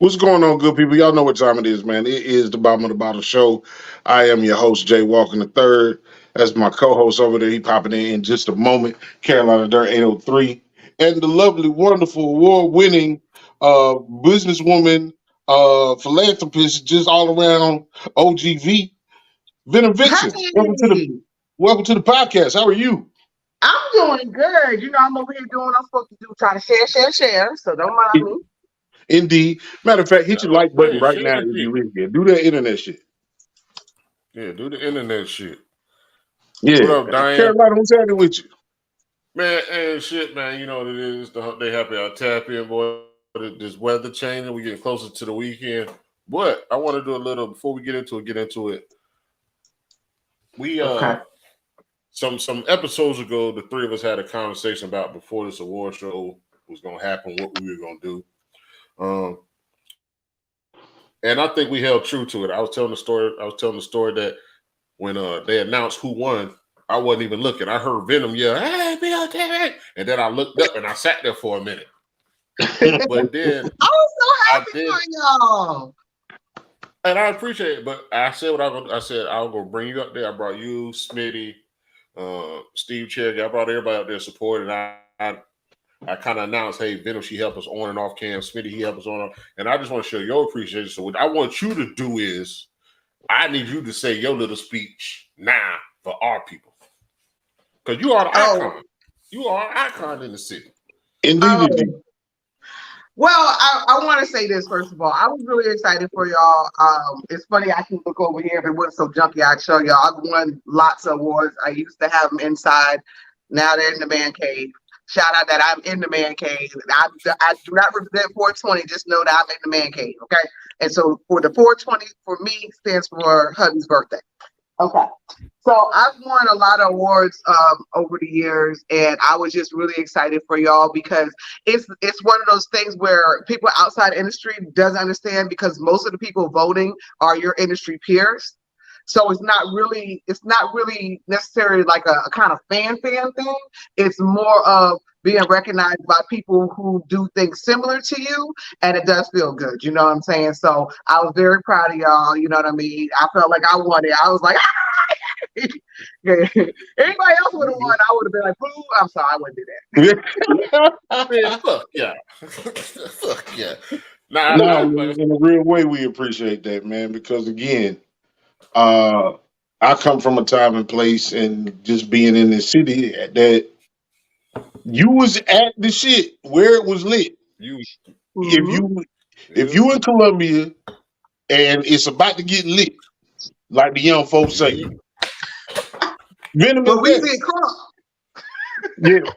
What's going on, good people? Y'all know what time it is, man. It is the Bottom of the Bottle Show. I am your host, Jay Walker the third. That's my co-host over there. He popping in just a moment. Carolina Dirt 803. And the lovely, wonderful, award-winning businesswoman, philanthropist, just all around OGV, Venom Vixen. Hey, Welcome to the podcast. How are you? I'm doing good. I'm over here doing what I'm supposed to do, trying to share. So don't mind me. Indeed. Matter of fact, hit your like button Man, right share now the if shit. you're in here. Do that internet shit. Yeah, do the internet shit. What Yeah. up, Diane? Carolina, what's happening with you? Man, and shit, man. You know what it is. They happy our tap in, boy. This weather changing. We getting closer to the weekend. But I want to do a little before we get into it. We Okay. some episodes ago, the three of us had a conversation about before this award show was gonna happen, what we were gonna do. And I think we held true to it. I was telling the story that when they announced who won, I wasn't even looking. I heard Venom yell, "Hey, BOTB!" And then I looked up and I sat there for a minute. But then I was so I happy did, for y'all. and I appreciate it. But I said what I said. I was gonna bring you up there. I brought you, Smitty, Steve Cherry. I brought everybody up there supporting. I kind of announced, hey, Venom, she helped us on and off cam. Smitty, he helped us on. And I just want to show your appreciation. So what I want you to do is, I need you to say your little speech now for our people. Because you are the Oh, icon. You are an icon in the city. Indeed, oh. indeed. Well, I want to say this first of all. I was really excited for y'all. It's funny I can look over here. If it wasn't so junky, I'd show y'all. I've won lots of awards. I used to have them inside. Now they're in the man cave. Shout out that I'm in the man cave. I do not represent 420. Just know that I'm in the man cave. Okay. And so for the 420 for me stands for hubby's birthday. Okay. So I've won a lot of awards over the years, and I was just really excited for y'all because it's one of those things where people outside industry doesn't understand because most of the people voting are your industry peers. So it's not really necessarily like a kind of fan thing. It's more of being recognized by people who do things similar to you, and it does feel good. You know what I'm saying? So I was very proud of y'all. You know what I mean? I felt like I won it. I was like, anybody else would have won, I would have been like, boo. I'm sorry, I wouldn't do that. Man, fuck yeah. Fuck yeah. Nah, No, in a real way, we appreciate that, man. Because again, I come from a time and place, and just being in the city, that you was at the shit where it was lit. you, If Mhm. you if you in Columbia and it's about to get lit, like the young folks say, Venom is But we there. did crunk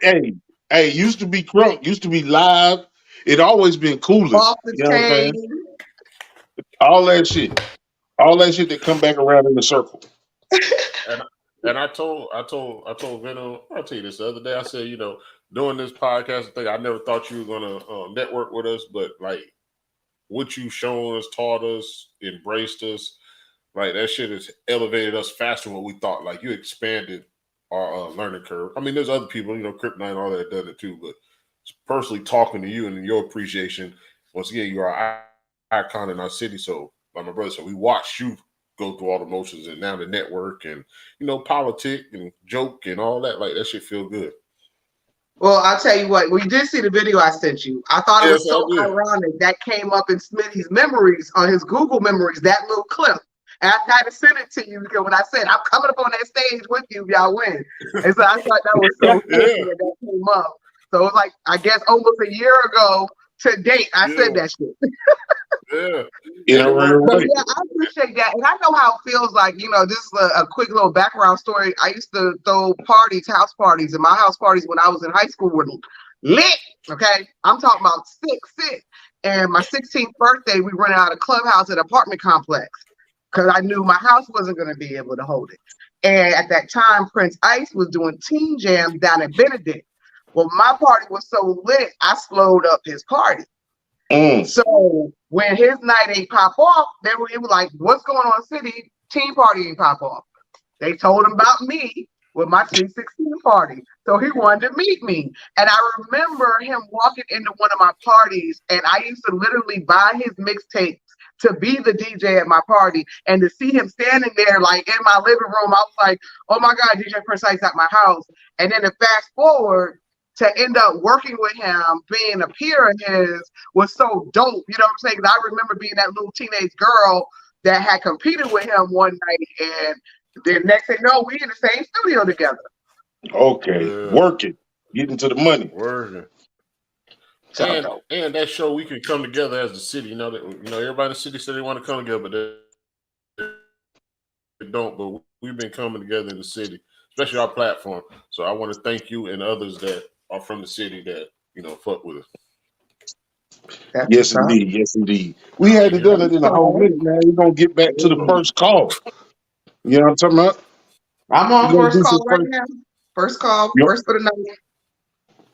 Yeah, hey, used to be crunk, used to be live. It always been cooler. off the You know what I'm saying? chain. All that shit. All that shit that come back around in the circle. and I told Venom, I'll tell you this the other day. I said, doing this podcast thing, I never thought you were gonna network with us, but like what you shown us, taught us, embraced us, like that shit has elevated us faster than what we thought. Like you expanded our learning curve. I mean, there's other people, Kryptonite and all that done it too, but personally talking to you and your appreciation, once again, you are an icon in our city. So, like my brother said, we watched you go through all the motions and now the network and politic and joke and all that. Like that shit feel good. Well, I'll tell you what, we did see the video I sent you. I thought it Yes, was I so did. ironic that came up in Smitty's memories on his Google memories, that little clip. And I had to send it to you because when I said I'm coming up on that stage with you if y'all win. And so I thought that was so funny Yeah, that came up. So it was like, I guess almost a year ago to date, I said yeah, that shit. yeah. In And a it real worked. But way. yeah, I appreciate that. And I know how it feels like, this is a quick little background story. I used to throw parties, house parties, and my house parties when I was in high school were lit. Okay. I'm talking about sick. And my 16th birthday, we rented out a clubhouse at an apartment complex because I knew my house wasn't going to be able to hold it. And at that time, Prince Ice was doing Teen Jam down at Benedict. Well, my party was so lit, I slowed up his party. Mm. So when his night ain't pop off, it was like, what's going on, city? Teen party ain't pop off. They told him about me. with my 316 party. So he wanted to meet me. And I remember him walking into one of my parties, and I used to literally buy his mixtapes to be the DJ at my party. And to see him standing there, like in my living room, I was like, oh my God, DJ Precise at my house. And then to fast forward, to end up working with him, being a peer of his was so dope. You know what I'm saying? 'Cause I remember being that little teenage girl that had competed with him one night, and the next thing you know, we in the same studio together. Okay, working, getting to the money, working. So And that show we can come together as the city. You know that everybody in the city said they want to come together, but they don't. But we've been coming together in the city, especially our platform. So I want to thank you and others that are from the city that fuck with us. Yes, indeed. Yes, indeed. We hadn't done it in a whole minute, man. We're gonna get back to the first call. You know what I'm talking about? I'm on first call right now. First call, first for the night.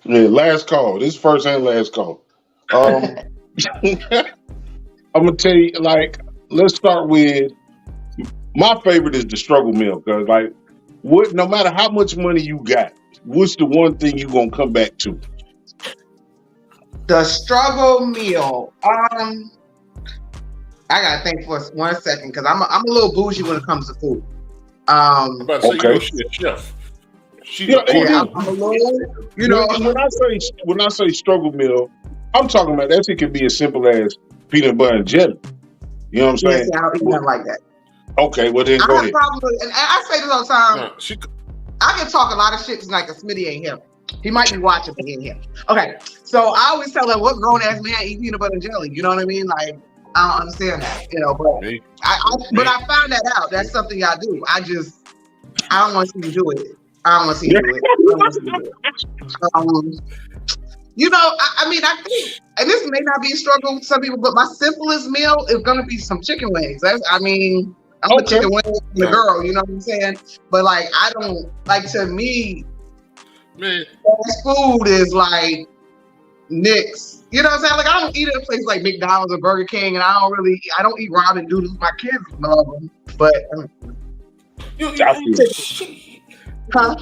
Yeah, last call. This first and last call. I'm gonna tell you, like, let's start with my favorite is the struggle meal, because like, no matter how much money you got, what's the one thing you gonna come back to? The struggle meal. I gotta think for 1 second, because I'm a little bougie when it comes to food. I'm about to say, she's a chef. I'm a little, When I say struggle meal, I'm talking about that shit can be as simple as peanut butter and jelly. You know what I'm saying? Yes, I don't eat nothing like that. Okay, well then go ahead. And I say this all the time. I can talk a lot of shit like a Smitty ain't him. He might be watching, but he ain't him. Okay, so I always tell him, what grown ass man eat peanut butter and jelly? You know what I mean? Like, I don't understand that, but I found that out. That's something y'all do. I don't want you to do it. I mean, I think, and this may not be a struggle to some people, but my simplest meal is gonna be some chicken wings. I'm a chicken wing and a girl, you know what I'm saying? But like, I don't like, to me, man, fast food is like Nick's. You know what I'm saying? Like, I don't eat at a place like McDonald's or Burger King, and I don't eat ramen noodles. My kids love them, but huh?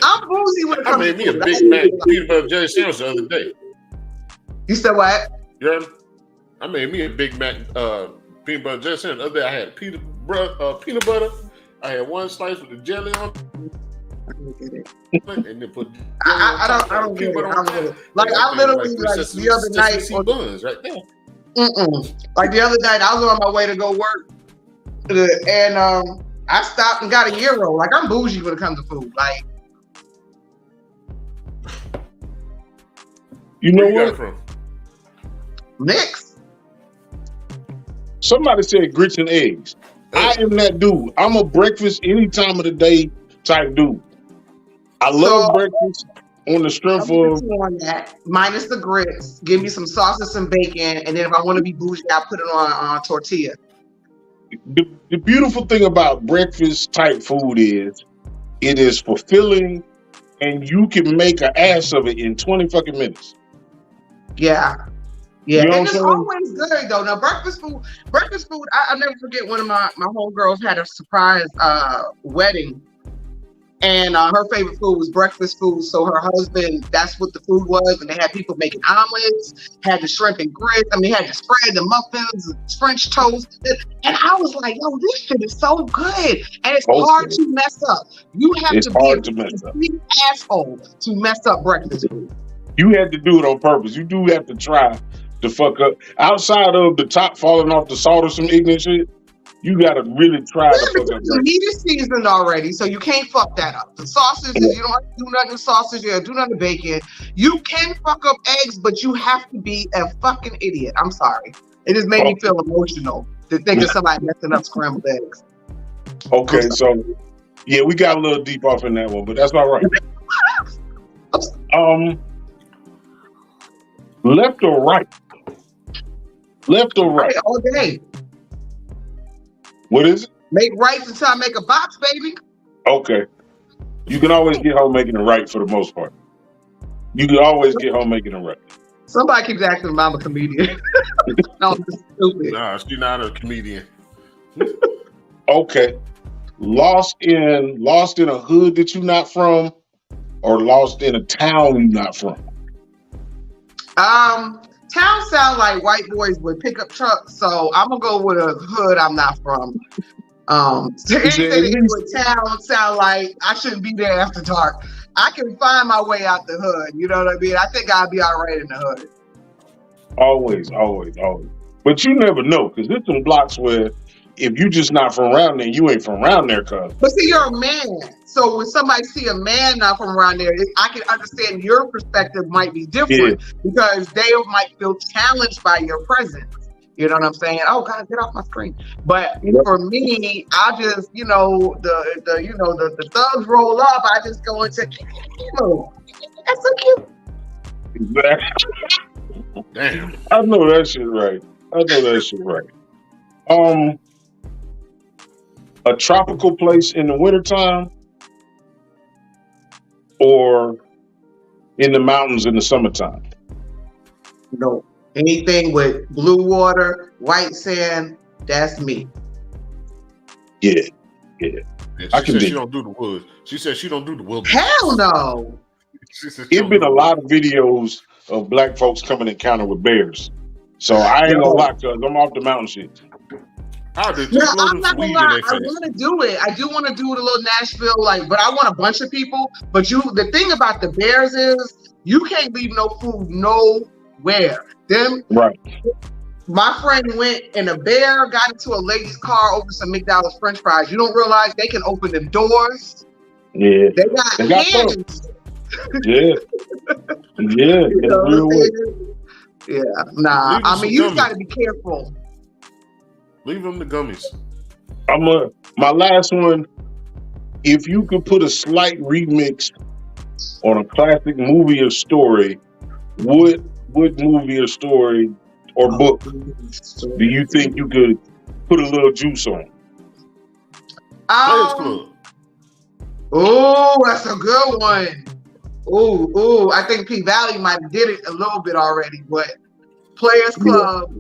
I'm boozy when it comes to food. I made me a Big Mac peanut butter jelly sandwich the other day. You said what? Yeah, I made me a Big Mac peanut butter jelly sandwich the other day. I had peanut butter. I had one slice with the jelly on it. I don't get it. And then put I don't get it. Like, I literally, like, the other night, buns right there. Like the other night, I was on my way to go work, and I stopped and got a gyro. Like, I'm bougie when it comes to food. Like, you know where you what? got it from? Nick's. Somebody said grits and eggs. I am that dude. I'm a breakfast any time of the day type dude. I love breakfast on the strength of on that, minus the grits. Give me some sausage and bacon, and then if I want to be bougie, I put it on tortilla. The beautiful thing about breakfast type food is it is fulfilling, and you can make an ass of it in 20 fucking minutes. Yeah. You know and it's always good though. Now breakfast food. I'll never forget one of my homegirls had a surprise wedding, and her favorite food was breakfast food. So her husband, that's what the food was, and they had people making omelets, had the shrimp and grits. I mean, had the spread, the muffins, French toast, and I was like, "Yo, this shit is so good," and it's hard to mess up. You have to be a complete asshole to mess up breakfast food. You had to do it on purpose. You do have to try to fuck up. Outside of the top falling off the salt or some ignorant shit, you gotta really try to fuck up. The meat is seasoned already, so you can't fuck that up. The sausages, you don't have to do nothing with sausage, you don't do nothing with bacon. You can fuck up eggs, but you have to be a fucking idiot. I'm sorry. It just made me feel emotional to think of somebody messing up scrambled eggs. Okay, so yeah, we got a little deep off in that one, but that's all right. Left or right? Left or right? All day. What is it? Make rice until I make a box, baby. Okay. You can always get home making it right for the most part. You can always get home making it right. Somebody keeps asking if I'm a comedian. No, I'm just stupid. Nah, she's not a comedian. Okay. lost in a hood that you're not from, or lost in a town you're not from? Town sound like white boys with pickup trucks, so I'm gonna go with a hood I'm not from. Anything that with town sound like I shouldn't be there after dark. I can find my way out the hood. You know what I mean? I think I'll be all right in the hood. Always. But you never know, because there's some blocks where if you just not from around there, you ain't from around there, cuz. But see, you're a man. So when somebody see a man not from around there, I can understand your perspective might be different because they might feel challenged by your presence. You know what I'm saying? Oh God, get off my screen. But for me, I just, the thugs roll up. I just go into, that's so cute. Exactly. Damn. I know that shit right. A tropical place in the wintertime or in the mountains in the summertime? No. Anything with blue water, white sand, that's me. Yeah. She said she don't do the woods. She said she don't do the wilderness. Hell no. It's been a lot of videos of black folks coming encounter with bears. So I ain't gonna lie, cuz I'm off the mountain shit. I'm not gonna lie. I want to do it. I do want to do it a little Nashville, but I want a bunch of people. But the thing about the bears is you can't leave no food nowhere. Right. My friend went and a bear got into a lady's car over some McDonald's French fries. You don't realize they can open them doors. Yeah. They got hands. Yeah. Yeah. Yeah. Nah. I mean, you just gotta be careful. Leave them the gummies. My last one. If you could put a slight remix on a classic movie or story, what movie or story or book do you think you could put a little juice on? Players Club. Oh, that's a good one. Oh, I think P Valley might have did it a little bit already, but Players Club,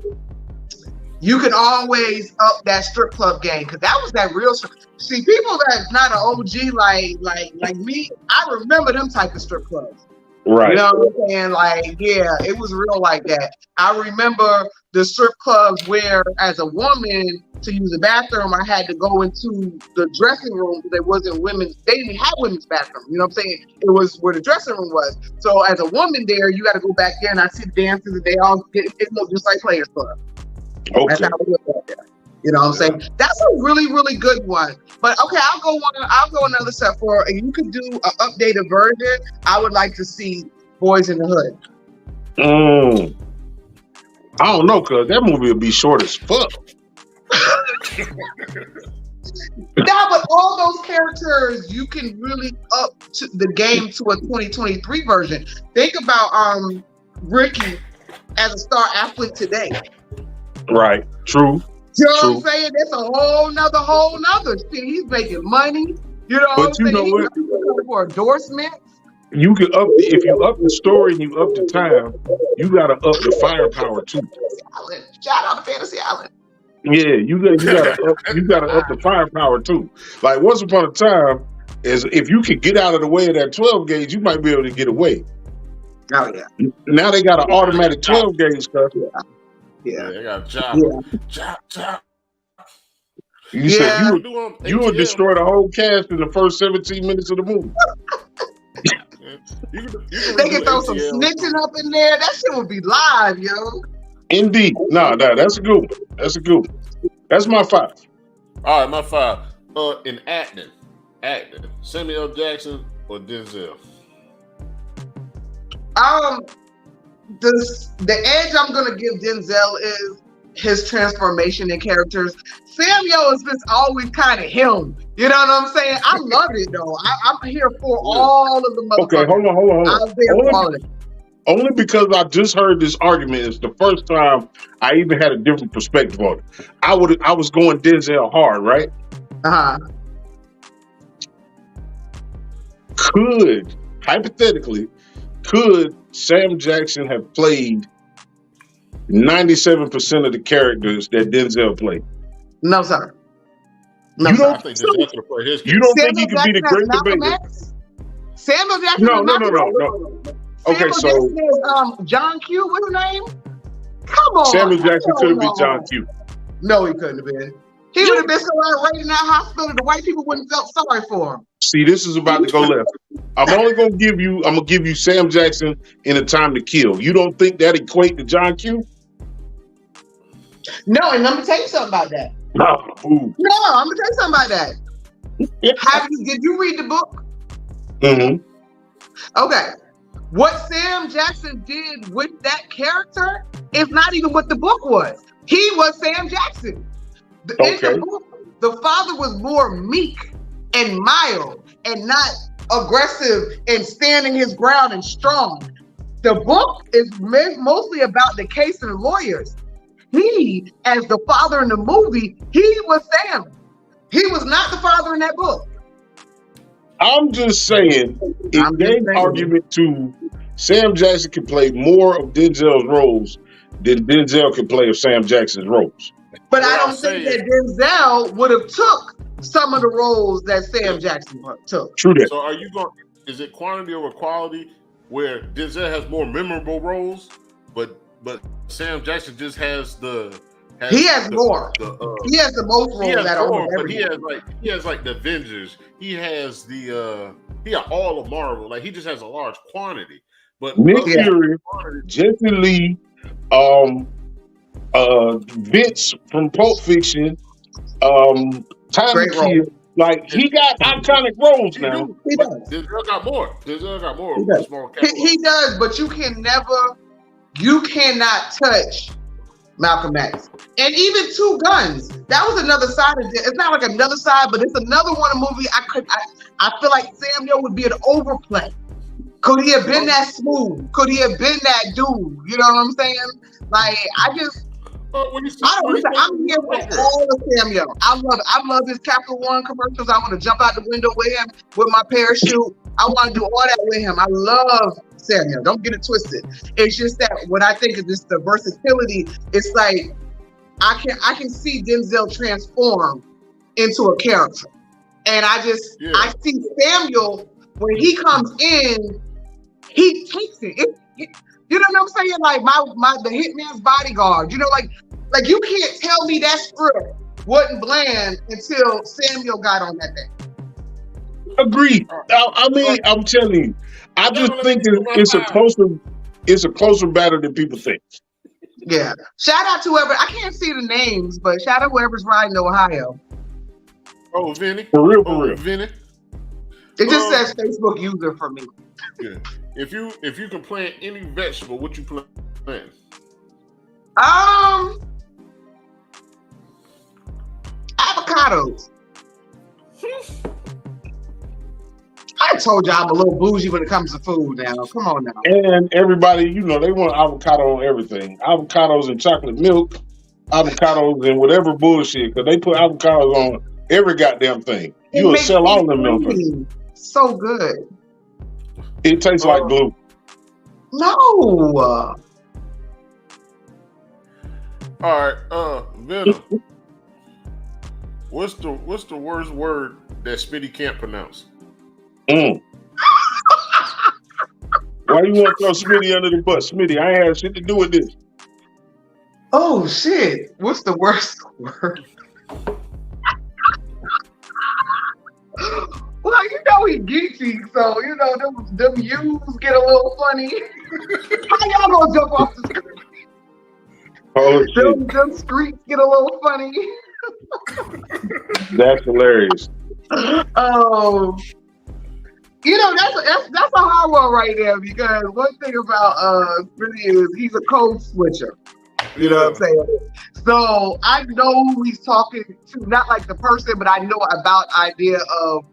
you can always up that strip club game because that was that real strip. See, people that's not an OG like me, I remember them type of strip clubs. Right. You know what I'm saying? It was real like that. I remember the strip clubs where, as a woman, to use the bathroom, I had to go into the dressing room. They didn't have women's bathroom. You know what I'm saying? It was where the dressing room was. So as a woman there, you got to go back there and I see the dances and it looked just like Players Club. Okay. That's how it looked back there. You know what I'm saying? That's a really, really good one. But okay, I'll go another step forward. And you could do an updated version. I would like to see Boys in the Hood. I don't know, cuz that movie will be short as fuck. Now, but all those characters, you can really up to the game to a 2023 version. Think about Ricky as a star athlete today. Right. True. You know what I'm saying? That's a whole nother shit. He's making money. You know what I'm saying? Know what? He's looking for endorsements. You can if you up the story and you up the time, you gotta up the firepower too. Shout out to Fantasy Island. Yeah, you gotta up the firepower too. Like once upon a time, if you could get out of the way of that 12 gauge, you might be able to get away. Oh yeah. Now they got an automatic 12 gauge stuff. Yeah, they got a job. You said you would destroy the whole cast in the first 17 minutes of the movie. They can throw some snitching up in there. That shit would be live, yo. Indeed. No, that's a good one. That's my 5. All right, my 5. In acting, Samuel L. Jackson or Denzel? The edge I'm gonna give Denzel is his transformation in characters. Samuel is just always kind of him. You know what I'm saying? I love it though. I'm here for all of the motherfuckers. Okay, hold on. Only because I just heard this argument. It's the first time I even had a different perspective on it. I was going Denzel hard, right? Hypothetically, could Sam Jackson have played 97% of the characters that Denzel played? No, sir. No, You sorry. I think Denzel could play his You character. don't think he Samuel could be Jackson the as great Malcolm debater? X? Samuel Jackson No, as no, Malcolm no, X? no. Okay, Samuel so Jackson is John Q. What's his name? Come on. Samuel Jackson could have been No. John Q. No, he couldn't have been. He would have been somewhere right in that hospital. The white people wouldn't felt sorry for him. See, this is about to go left. I'm gonna give you Sam Jackson in A Time to Kill. You don't think that equate to John Q? No, and let me tell you something about that. No. Ooh. No, I'm gonna tell you something about that. Did you read the book? Mm-hmm. Okay. What Sam Jackson did with that character is not even what the book was. He was Sam Jackson. In the book, the father was more meek and mild and not aggressive and standing his ground and strong. The book is mostly about the case and the lawyers. He, as the father in the movie, he was Sam. He was not the father in that book. I'm just saying, in their argument to Sam Jackson can play more of Denzel's roles than Denzel can play of Sam Jackson's roles. But I don't think that Denzel would have took some of the roles that Sam Jackson took. True that. So are you going? Is it quantity over quality, where Denzel has more memorable roles, but Sam Jackson just has the. He has more. He has the most roles that are. But he has like the Avengers. He has he has all of Marvel. Like he just has a large quantity. But Nick Fury, Jesse Lee, Vince from Pulp Fiction, Time to Kill. Like he got iconic roles now. He does. Denzel got more. Denzel got more. He does, but you cannot touch Malcolm X. And even Two Guns, that was another side of it. It's not like another side, but it's another one of the movie. I feel like Samuel would be an overplay. Could he have been that smooth? Could he have been that dude? You know what I'm saying? Like I'm here with all of Samuel. I love his Capital One commercials. I want to jump out the window with him with my parachute. I want to do all that with him. I love Samuel. Don't get it twisted. It's just that what I think is just the versatility. It's like I can see Denzel transform into a character, and I see Samuel when he comes in, he takes it. You know what I'm saying? Like the Hitman's Bodyguard. You know, like you can't tell me that script wasn't bland until Samuel got on that thing. Agreed. I mean, I'm telling you, I just think it's a closer battle than people think. Yeah. Shout out to whoever, I can't see the names, but shout out whoever's riding Ohio. Oh, Vinny. For real. Vinny. It just says Facebook user for me. Yeah. If you can plant any vegetable, what you plant? Avocados. I told you I'm a little bougie when it comes to food now. Come on now. And everybody, they want avocado on everything. Avocados and chocolate milk, avocados and whatever bullshit, because they put avocados on every goddamn thing. You will sell all them milk. So good. It tastes like glue. No. All right, Venom. What's the worst word that Smitty can't pronounce? Why you want to throw Smitty under the bus? Smitty, I ain't had shit to do with this. Oh shit! What's the worst word? Well, he geeky, so them U's get a little funny. How y'all gonna jump off the screen? Oh shit! Them streets get a little funny. That's hilarious. Oh. That's a hard one right there, because one thing about Smitty is he's a code switcher. You know what I'm saying? So I know who he's talking to, not like the person, but I know about idea of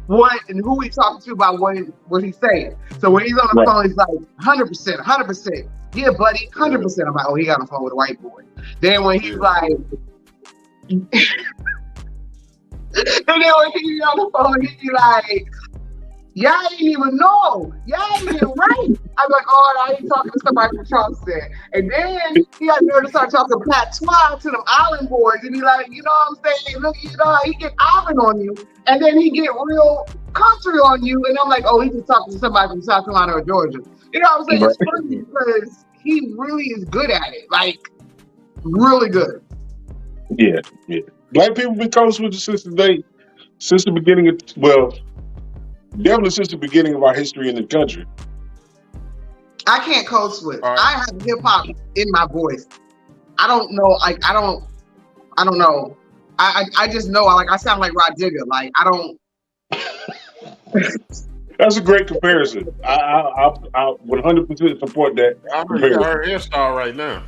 what and who he's talking to about what he's saying. So when he's on the phone, he's like 100%. Yeah, buddy, 100%. I'm like, oh, he got on the phone with a white boy. Then when he's like, and then when he's on the phone, he's like, Y'all ain't even know. Y'all ain't even right. I'm like, oh, I ain't talking to somebody from Charleston. And then he got nerve to start talking patois to them island boys and be like, you know what I'm saying? Look, you know, he get island on you. And then he get real country on you. And I'm like, oh, he just talking to somebody from South Carolina or Georgia. You know what I'm saying? It's funny because he really is good at it. Like, really good. Yeah. Black people been coached with since the beginning of, well, definitely since the beginning of our history in the country. I can't code switch. Right. I have hip hop in my voice. I don't know. Like I don't know. I just know. I sound like Rod Digger. Like I don't. That's a great comparison. I 100% support that. I got her hairstyle right now.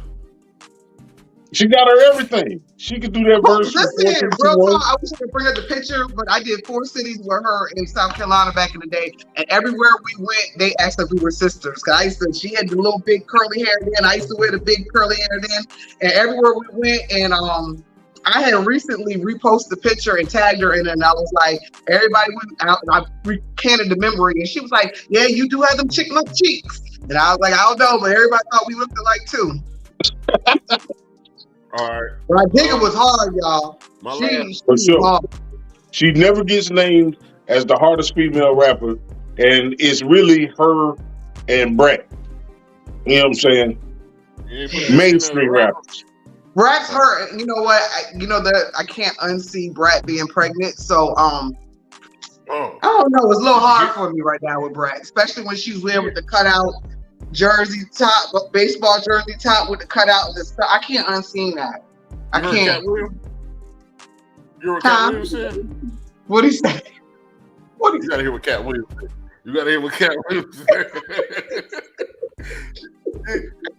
She got her everything. She could do that verse. Listen, real talk, I wish I could bring up the picture, but I did 4 cities with her in South Carolina back in the day, and everywhere we went, they asked if we were sisters. Cause she had the little big curly hair then. I used to wear the big curly hair then, and everywhere we went, and I had recently reposted the picture and tagged her in it, and I was like, everybody went out, and I recanted the memory, and she was like, yeah, you do have them chicken up cheeks, and I was like, I don't know, but everybody thought we looked alike too. All right. But I think it was hard, y'all. For sure. She never gets named as the hardest female rapper, and it's really her and Brat. You know what I'm saying? Mainstream rappers. Brat's her. You know what? I can't unsee Brat being pregnant. So I don't know. It's a little hard for me right now with Brat, especially when she's wearing with the cutout jersey top, baseball jersey top with the cutout and the stuff. I can't unsee that. I can't. You're a Cat Williams fan? What he say? You gotta hear what Cat Williams said. You gotta hear what Cat Williams said.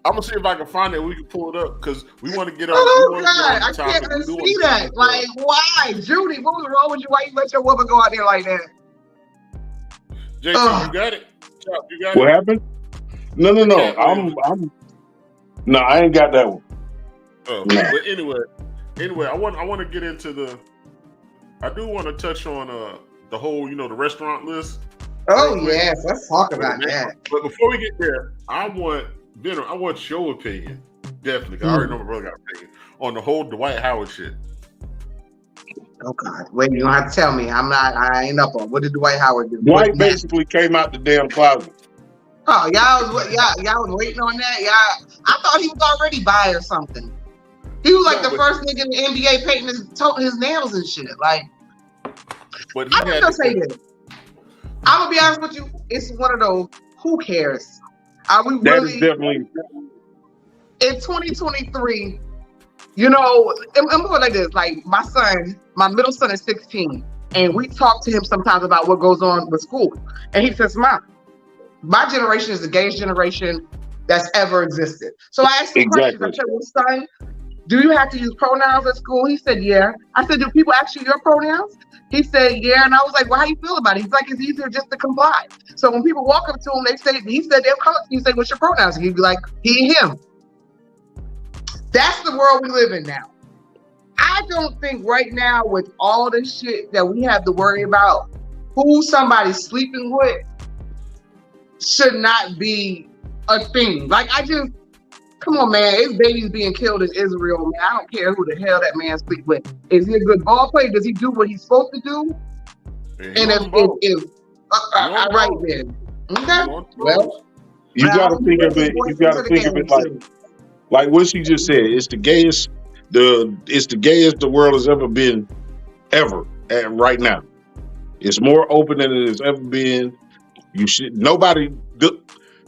I'm gonna see if I can find it. We can pull it up because we want to get on. Oh God, I can't unsee that. Like, why, Judy? What was wrong with you? Why you let your woman go out there like that? JT, you got it. You got what it. happened? No. No, I ain't got that one. No. But anyway, I want to get into I do want to touch on the whole, the restaurant list. Oh yes, let's talk about that. But before we get there, I want Venom. I want your opinion, definitely. 'Cause I already know my brother got an opinion on the whole Dwight Howard shit. Oh God, wait! You don't have to tell me. I ain't up on. What did Dwight Howard do? Dwight basically came out the damn closet. Oh, y'all was waiting on that. I thought he was already bi or something. He was like the first nigga in the NBA painting his nails and shit. Like, but I'm gonna say this. I'm gonna be honest with you. It's one of those. Who cares? Are we really? That is definitely. In 2023, and more like this. Like my middle son is 16, and we talk to him sometimes about what goes on with school, and he says, "Mom, my generation is the gayest generation that's ever existed." So I asked him questions. I said, well, son, do you have to use pronouns at school? He said, yeah. I said, do people ask you your pronouns? He said, yeah. And I was like, well, how you feel about it? He's like, it's easier just to comply. So when people walk up to him, he said, they'll come up to you and say, what's your pronouns? And he'd be like, he, him. That's the world we live in now. I don't think right now with all the shit that we have to worry about, who somebody's sleeping with, should not be a thing. Like, come on, man. His baby's being killed in Israel, man. I don't care who the hell that man sleep with. Is he a good ball player? Does he do what he's supposed to do? And if right then. Okay. Well, you gotta think of it. You gotta think of it like what she just said. It's the gayest. It's the gayest the world has ever been, ever. Right now, it's more open than it has ever been.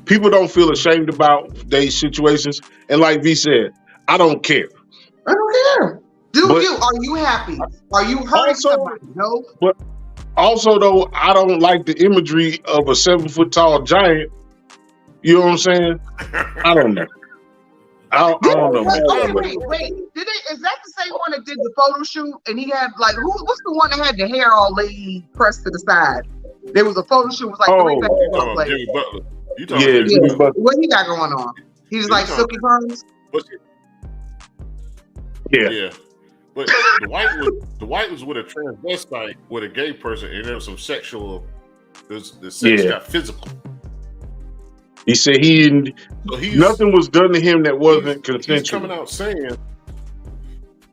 People don't feel ashamed about these situations. And like V said, I don't care. I don't care. Are you happy? Are you hurting somebody? No. But also though, I don't like the imagery of a 7-foot-tall giant. You know what I'm saying? I don't know. I don't know. Wait. Is that the same one that did the photo shoot? And he had what's the one that had the hair all laid pressed to the side? There was a photo shoot. It was like Jimmy Butler. You talking about Jimmy Butler. What he got going on? He's like silky perms. Yeah. But the white was with a transvestite with a gay person, and there was some sexual The sex got physical. He said nothing was done to him that wasn't consensual. He's coming out saying.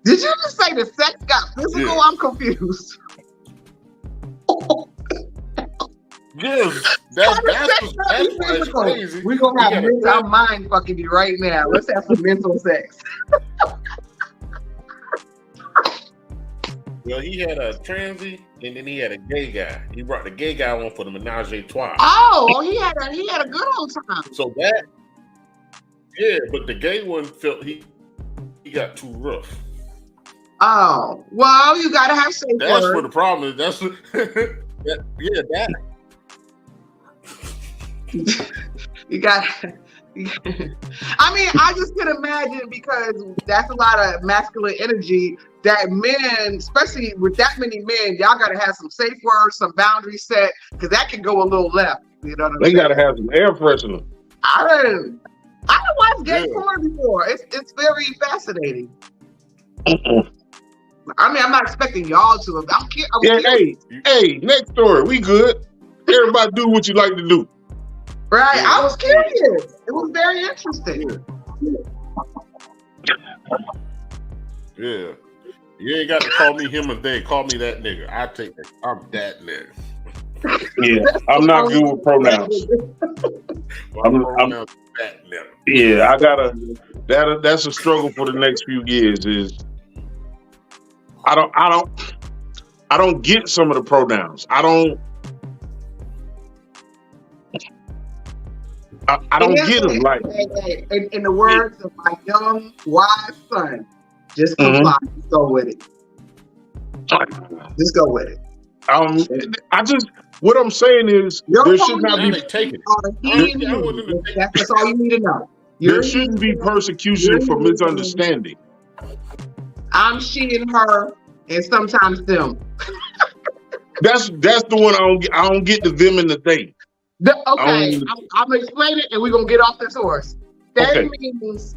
Did you just say the sex got physical? Yeah. I'm confused. Yes, that's why it's crazy. We're gonna have our mind fucking you right now. Let's have some mental sex. Well, he had a transy and then he had a gay guy. He brought the gay guy on for the menage a trois. Oh, he had a good old time. So but the gay one felt he got too rough. Oh, well, you gotta have safe That's word. where the problem is. That's what, that. You got. I mean, I just can imagine because that's a lot of masculine energy that men, especially with that many men, y'all got to have some safe words, some boundaries set, because that can go a little left. You know what I'm saying? They got to have some air freshener. I done watched gay porn before. It's very fascinating. I mean, I'm not expecting y'all to. Hey, next story. We good. Everybody do what you like to do. Right. Yeah. I was curious. It was very interesting. Yeah. You ain't got to call me Hummmpday. Call me that nigga. I take it. I'm that nigga. Yeah, I'm not good with pronouns. I'm that nigga. Yeah, I gotta. That's a struggle for the next few years. Is I don't get some of the pronouns. I don't get them. Like in the words of my young wise son, just comply. Just go with it. Just go with it. What I'm saying is there should not be. That's all you need to know. There shouldn't be persecution for misunderstanding. I'm she and her, and sometimes them. That's the one I don't get the them and the they. I'm gonna explain it, and we're gonna get off this horse. That means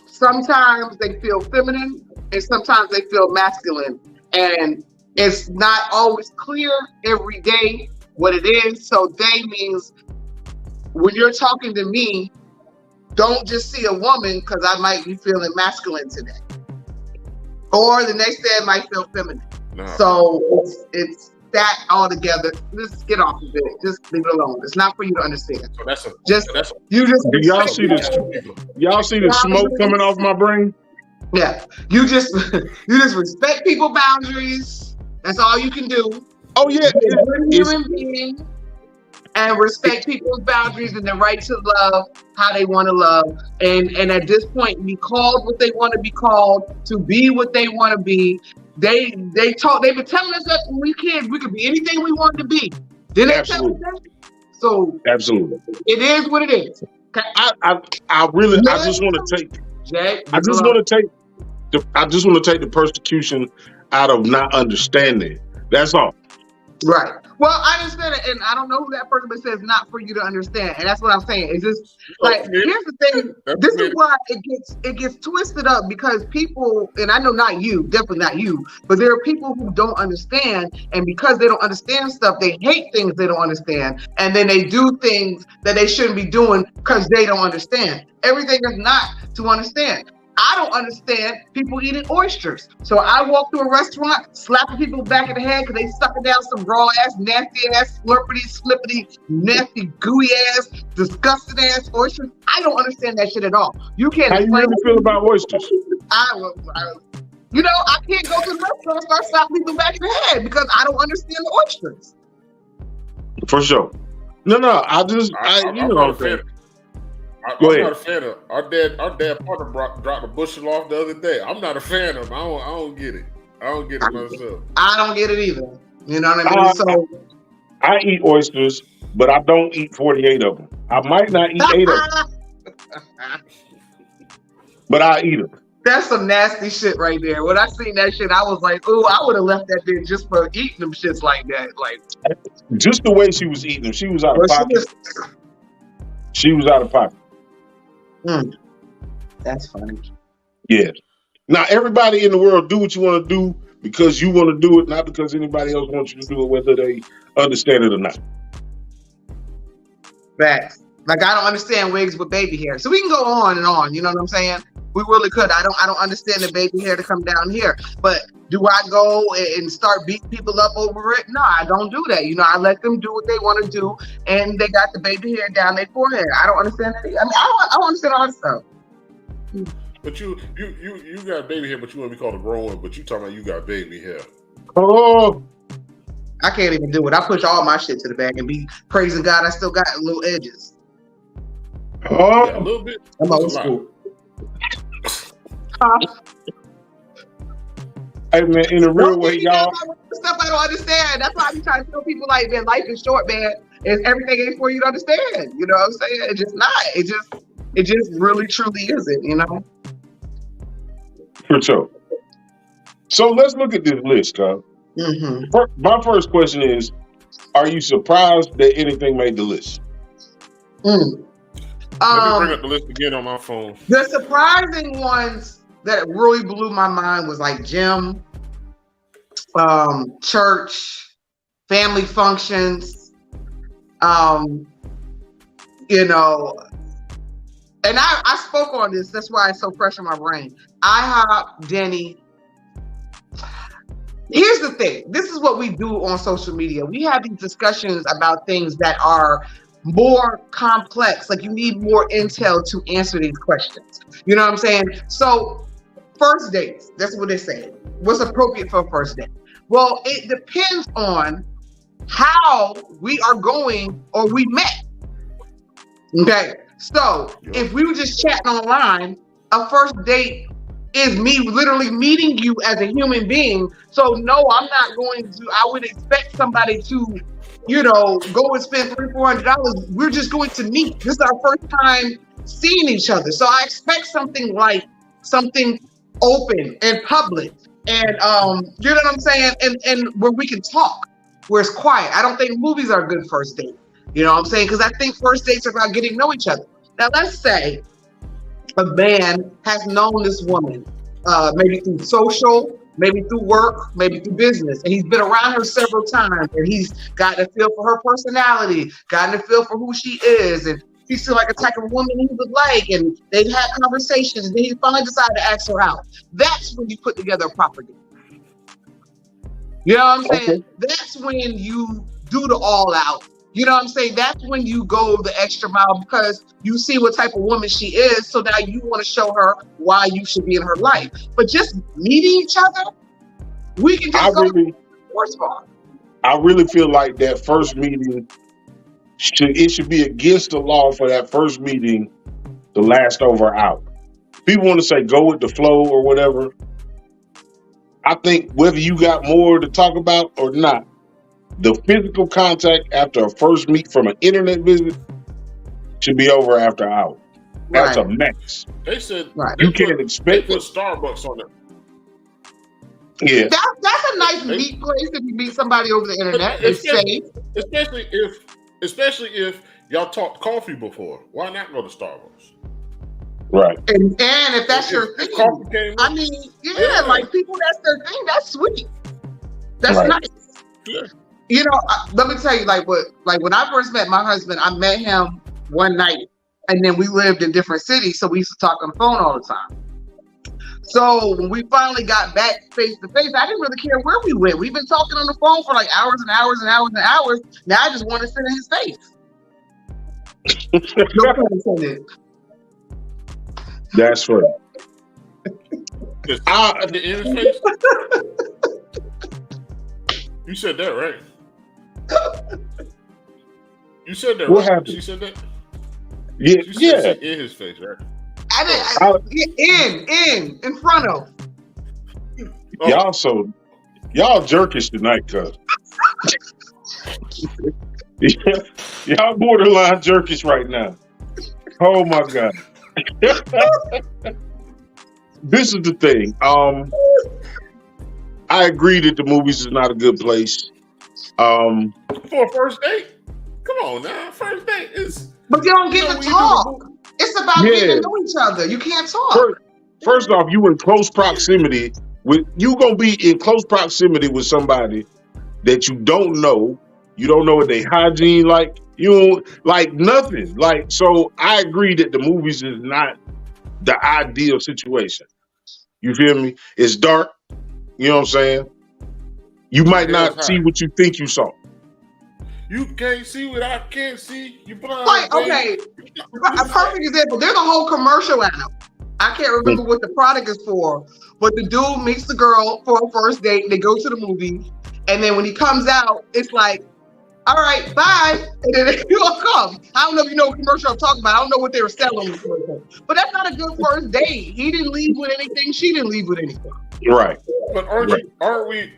sometimes they feel feminine, and sometimes they feel masculine, and it's not always clear every day what it is. So they means when you're talking to me, don't just see a woman because I might be feeling masculine today, or the next day I might feel feminine. No. So it's that all together. Just get off of it. Just leave it alone. It's not for you to understand. So do y'all see this? Y'all see the smoke coming off my brain? Yeah. You just respect people's boundaries. That's all you can do. Oh yeah. Human being and respect people's boundaries and their right to love how they want to love. And at this point, be called what they want to be called, to be what they want to be. They've been telling us that when we kids, we could be anything we wanted to be. Didn't they tell us that? So absolutely, it is what it is. I just want to take the persecution out of not understanding. That's all. Right. Well, I understand it, and I don't know who that person says not for you to understand, and that's what I'm saying. It's just like here's the thing. This is why it gets twisted up because people, and I know not you, definitely not you, but there are people who don't understand, and because they don't understand stuff, they hate things they don't understand, and then they do things that they shouldn't be doing because they don't understand. Everything is not to understand. I don't understand people eating oysters. So I walk through a restaurant, slapping people back in the head because they sucking down some raw ass, nasty ass, slurpity, slippity, nasty, gooey ass, disgusting ass oysters. I don't understand that shit at all. You can't. How you really feel about oysters? I can't go to the restaurant and start slapping people back in the head because I don't understand the oysters. For sure. No, I'm not a fan of our dad partner dropped a bushel off the other day. I'm not a fan of him. I don't get it. I don't get it myself. I don't get it either. You know what I mean? I eat oysters, but I don't eat 48 of them. I might not eat 8 of them. But I eat them. That's some nasty shit right there. When I seen that shit, I was like, ooh, I would have left that bitch just for eating them shits like that. Like, just the way she was eating them. She was out of pocket. She was out of pocket. That's funny. Yeah. Now everybody in the world do what you want to do, because you want to do it, not because anybody else wants you to do it, whether they understand it or not. Facts. Like I don't understand wigs with baby hair. So we can go on and on. You know what I'm saying? We really could. I don't understand the baby hair to come down here. But do I go and start beating people up over it? No, I don't do that. You know, I let them do what they want to do, and they got the baby hair down their forehead. I don't understand that. I mean, I don't understand all this stuff. But you got baby hair, but you want to be called a grown one. But you talking about you got baby hair. Oh, I can't even do it. I push all my shit to the back and be praising God. I still got little edges. oh, Yeah, a little bit. I'm old school. Hey man, in a real way, y'all. Stuff I don't understand. That's why I be trying to tell people like, man, life is short, man. It's everything ain't for you to understand. You know what I'm saying? It's just not. It just really truly isn't. You know. For sure. So let's look at this list, Kyle. Mm-hmm. My first question is: are you surprised that anything made the list? Let me bring up the list again on my phone. The surprising ones that really blew my mind was like gym, church, family functions, you know, and I spoke on this. That's why it's so fresh in my brain. IHOP, Denny. Here's the thing. This is what we do on social media. We have these discussions about things that are more complex. Like you need more intel to answer these questions. You know what I'm saying? So first dates, that's what they're saying. What's appropriate for a first date? Well, it depends on how we are going or we met. Okay. So if we were just chatting online, a first date is me literally meeting you as a human being. So no, I'm not going to, I would expect somebody to, you know, go and spend $300-$400. We're just going to meet. This is our first time seeing each other. So I expect something open and public and you know what I'm saying? And where we can talk, where it's quiet. I don't think movies are a good first date. You know what I'm saying? Because I think first dates are about getting to know each other. Now let's say a man has known this woman, maybe through social, maybe through work, maybe through business, and he's been around her several times, and he's gotten a feel for her personality, gotten a feel for who she is, and he's still like a type of woman he would like, and they've had conversations, and then he finally decided to ask her out. That's when you put together a proper date. You know what I'm saying? Okay. That's when you do the all out. You know what I'm saying? That's when you go the extra mile because you see what type of woman she is. So now you want to show her why you should be in her life. But just meeting each other, we can just go to the sports bar. I really feel like that first meeting, it should be against the law for that first meeting to last over an hour. People want to say go with the flow or whatever. I think whether you got more to talk about or not, the physical contact after a first meet from an internet visit should be over after an hour. That's a max. They said you can't expect they put Starbucks on it. Yeah, that's a nice meet place if you meet somebody over the internet. It's safe, especially if y'all talked coffee before. Why not go to Starbucks? Right. And if that's your thing, I mean, like people, that's their thing. That's sweet. That's nice. Yeah. You know, let me tell you, like when I first met my husband, I met him one night, and then we lived in different cities, so we used to talk on the phone all the time. So when we finally got back face to face, I didn't really care where we went. We've been talking on the phone for like hours and hours and hours and hours. Now I just want to sit in his face. No pun intended. That's right. In his face? You said that, right? You said that. What right? happened? She said that. Yeah, said in his face, right? In front of. Oh. Y'all jerkish tonight, cuz. Y'all borderline jerkish right now. Oh my God. This is the thing. I agree that the movies is not a good place. For a first date? Come on now. First date is... But you don't get to talk. It's about getting to know each other. You can't talk. First off, you in close proximity You gonna be in close proximity with somebody that you don't know. You don't know what they hygiene like. You don't like nothing. Like, so I agree that the movies is not the ideal situation. You feel me? It's dark. You know what I'm saying? You might not see what you think you saw. You can't see what I can't see. You blind. Like, okay, a perfect example. There's a whole commercial out. I can't remember what the product is for, but the dude meets the girl for a first date. They go to the movie, and then when he comes out, it's like, all right, bye. And then they all come. I don't know if you know what commercial I'm talking about. I don't know what they were selling, but that's not a good first date. He didn't leave with anything. She didn't leave with anything. Right. But aren't we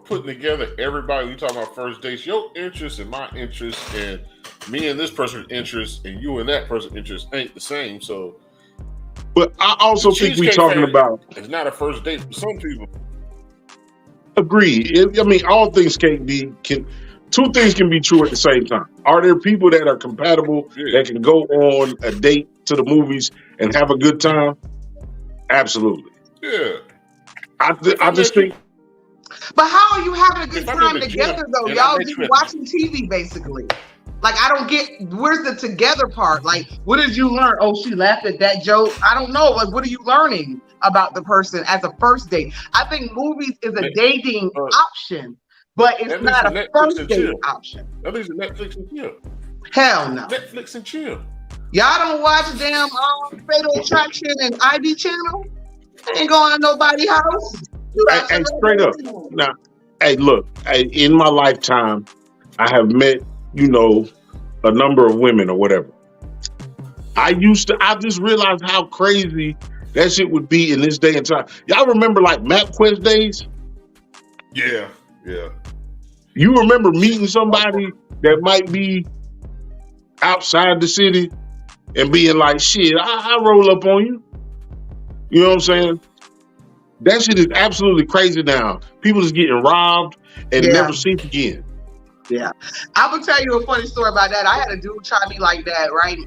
putting together everybody? We talking about first dates, your interest and my interest, and me and this person's interest, and you and that person's interest ain't the same. So, but I also think we're talking about it's not a first date for some people. Agreed. I mean, all things two things can be true at the same time. Are there people that are compatible that can go on a date to the movies and have a good time? Absolutely. Yeah. I just think. But how are you having a good time together though? Y'all just watching TV basically. Like, I don't get, where's the together part? Like, what did you learn? Oh, she laughed at that joke. I don't know. Like, what are you learning about the person as a first date? I think movies is a dating option, but it's not a first date option. That means Netflix and chill. Hell no. Netflix and chill. Y'all don't watch damn Fatal Attraction and ID channel? Ain't going to nobody's house. Hey, straight up. Now, hey, look, in my lifetime, I have met, a number of women or whatever. I just realized how crazy that shit would be in this day and time. Y'all remember like MapQuest days? Yeah. You remember meeting somebody that might be outside the city and being like, shit, I roll up on you. You know what I'm saying? That shit is absolutely crazy now. People is getting robbed and never seen again. Yeah. I will tell you a funny story about that. I had a dude try me like that, right?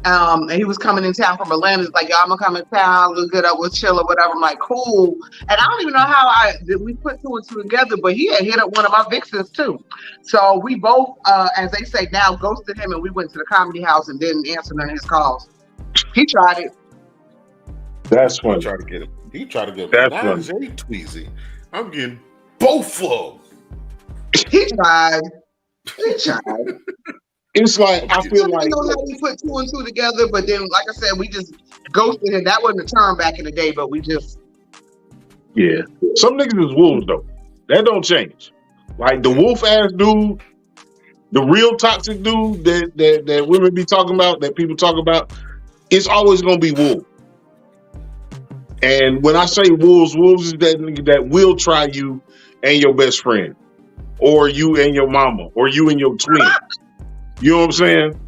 And he was coming in town from Atlanta. He's like, yo, I'm gonna come in town, look good up, we'll chill or whatever. I'm like, cool. And I don't even know how we put two and two together, but he had hit up one of my Vixens too. So we both, as they say now, ghosted him, and we went to the comedy house and didn't answer none of his calls. He tried it. That's funny. He tried to get him. That's funny. Tweezy. I'm getting both of them. He tried. It's like, I feel like, know how we put two and two together, but then, like I said, we just ghosted him. That wasn't a term back in the day, but we just. Yeah. Some niggas is wolves, though. That don't change. Like the wolf ass dude, the real toxic dude that women be talking about, that people talk about, it's always going to be wolf. And when I say wolves is that nigga that will try you and your best friend, or you and your mama, or you and your twin. You know what I'm saying?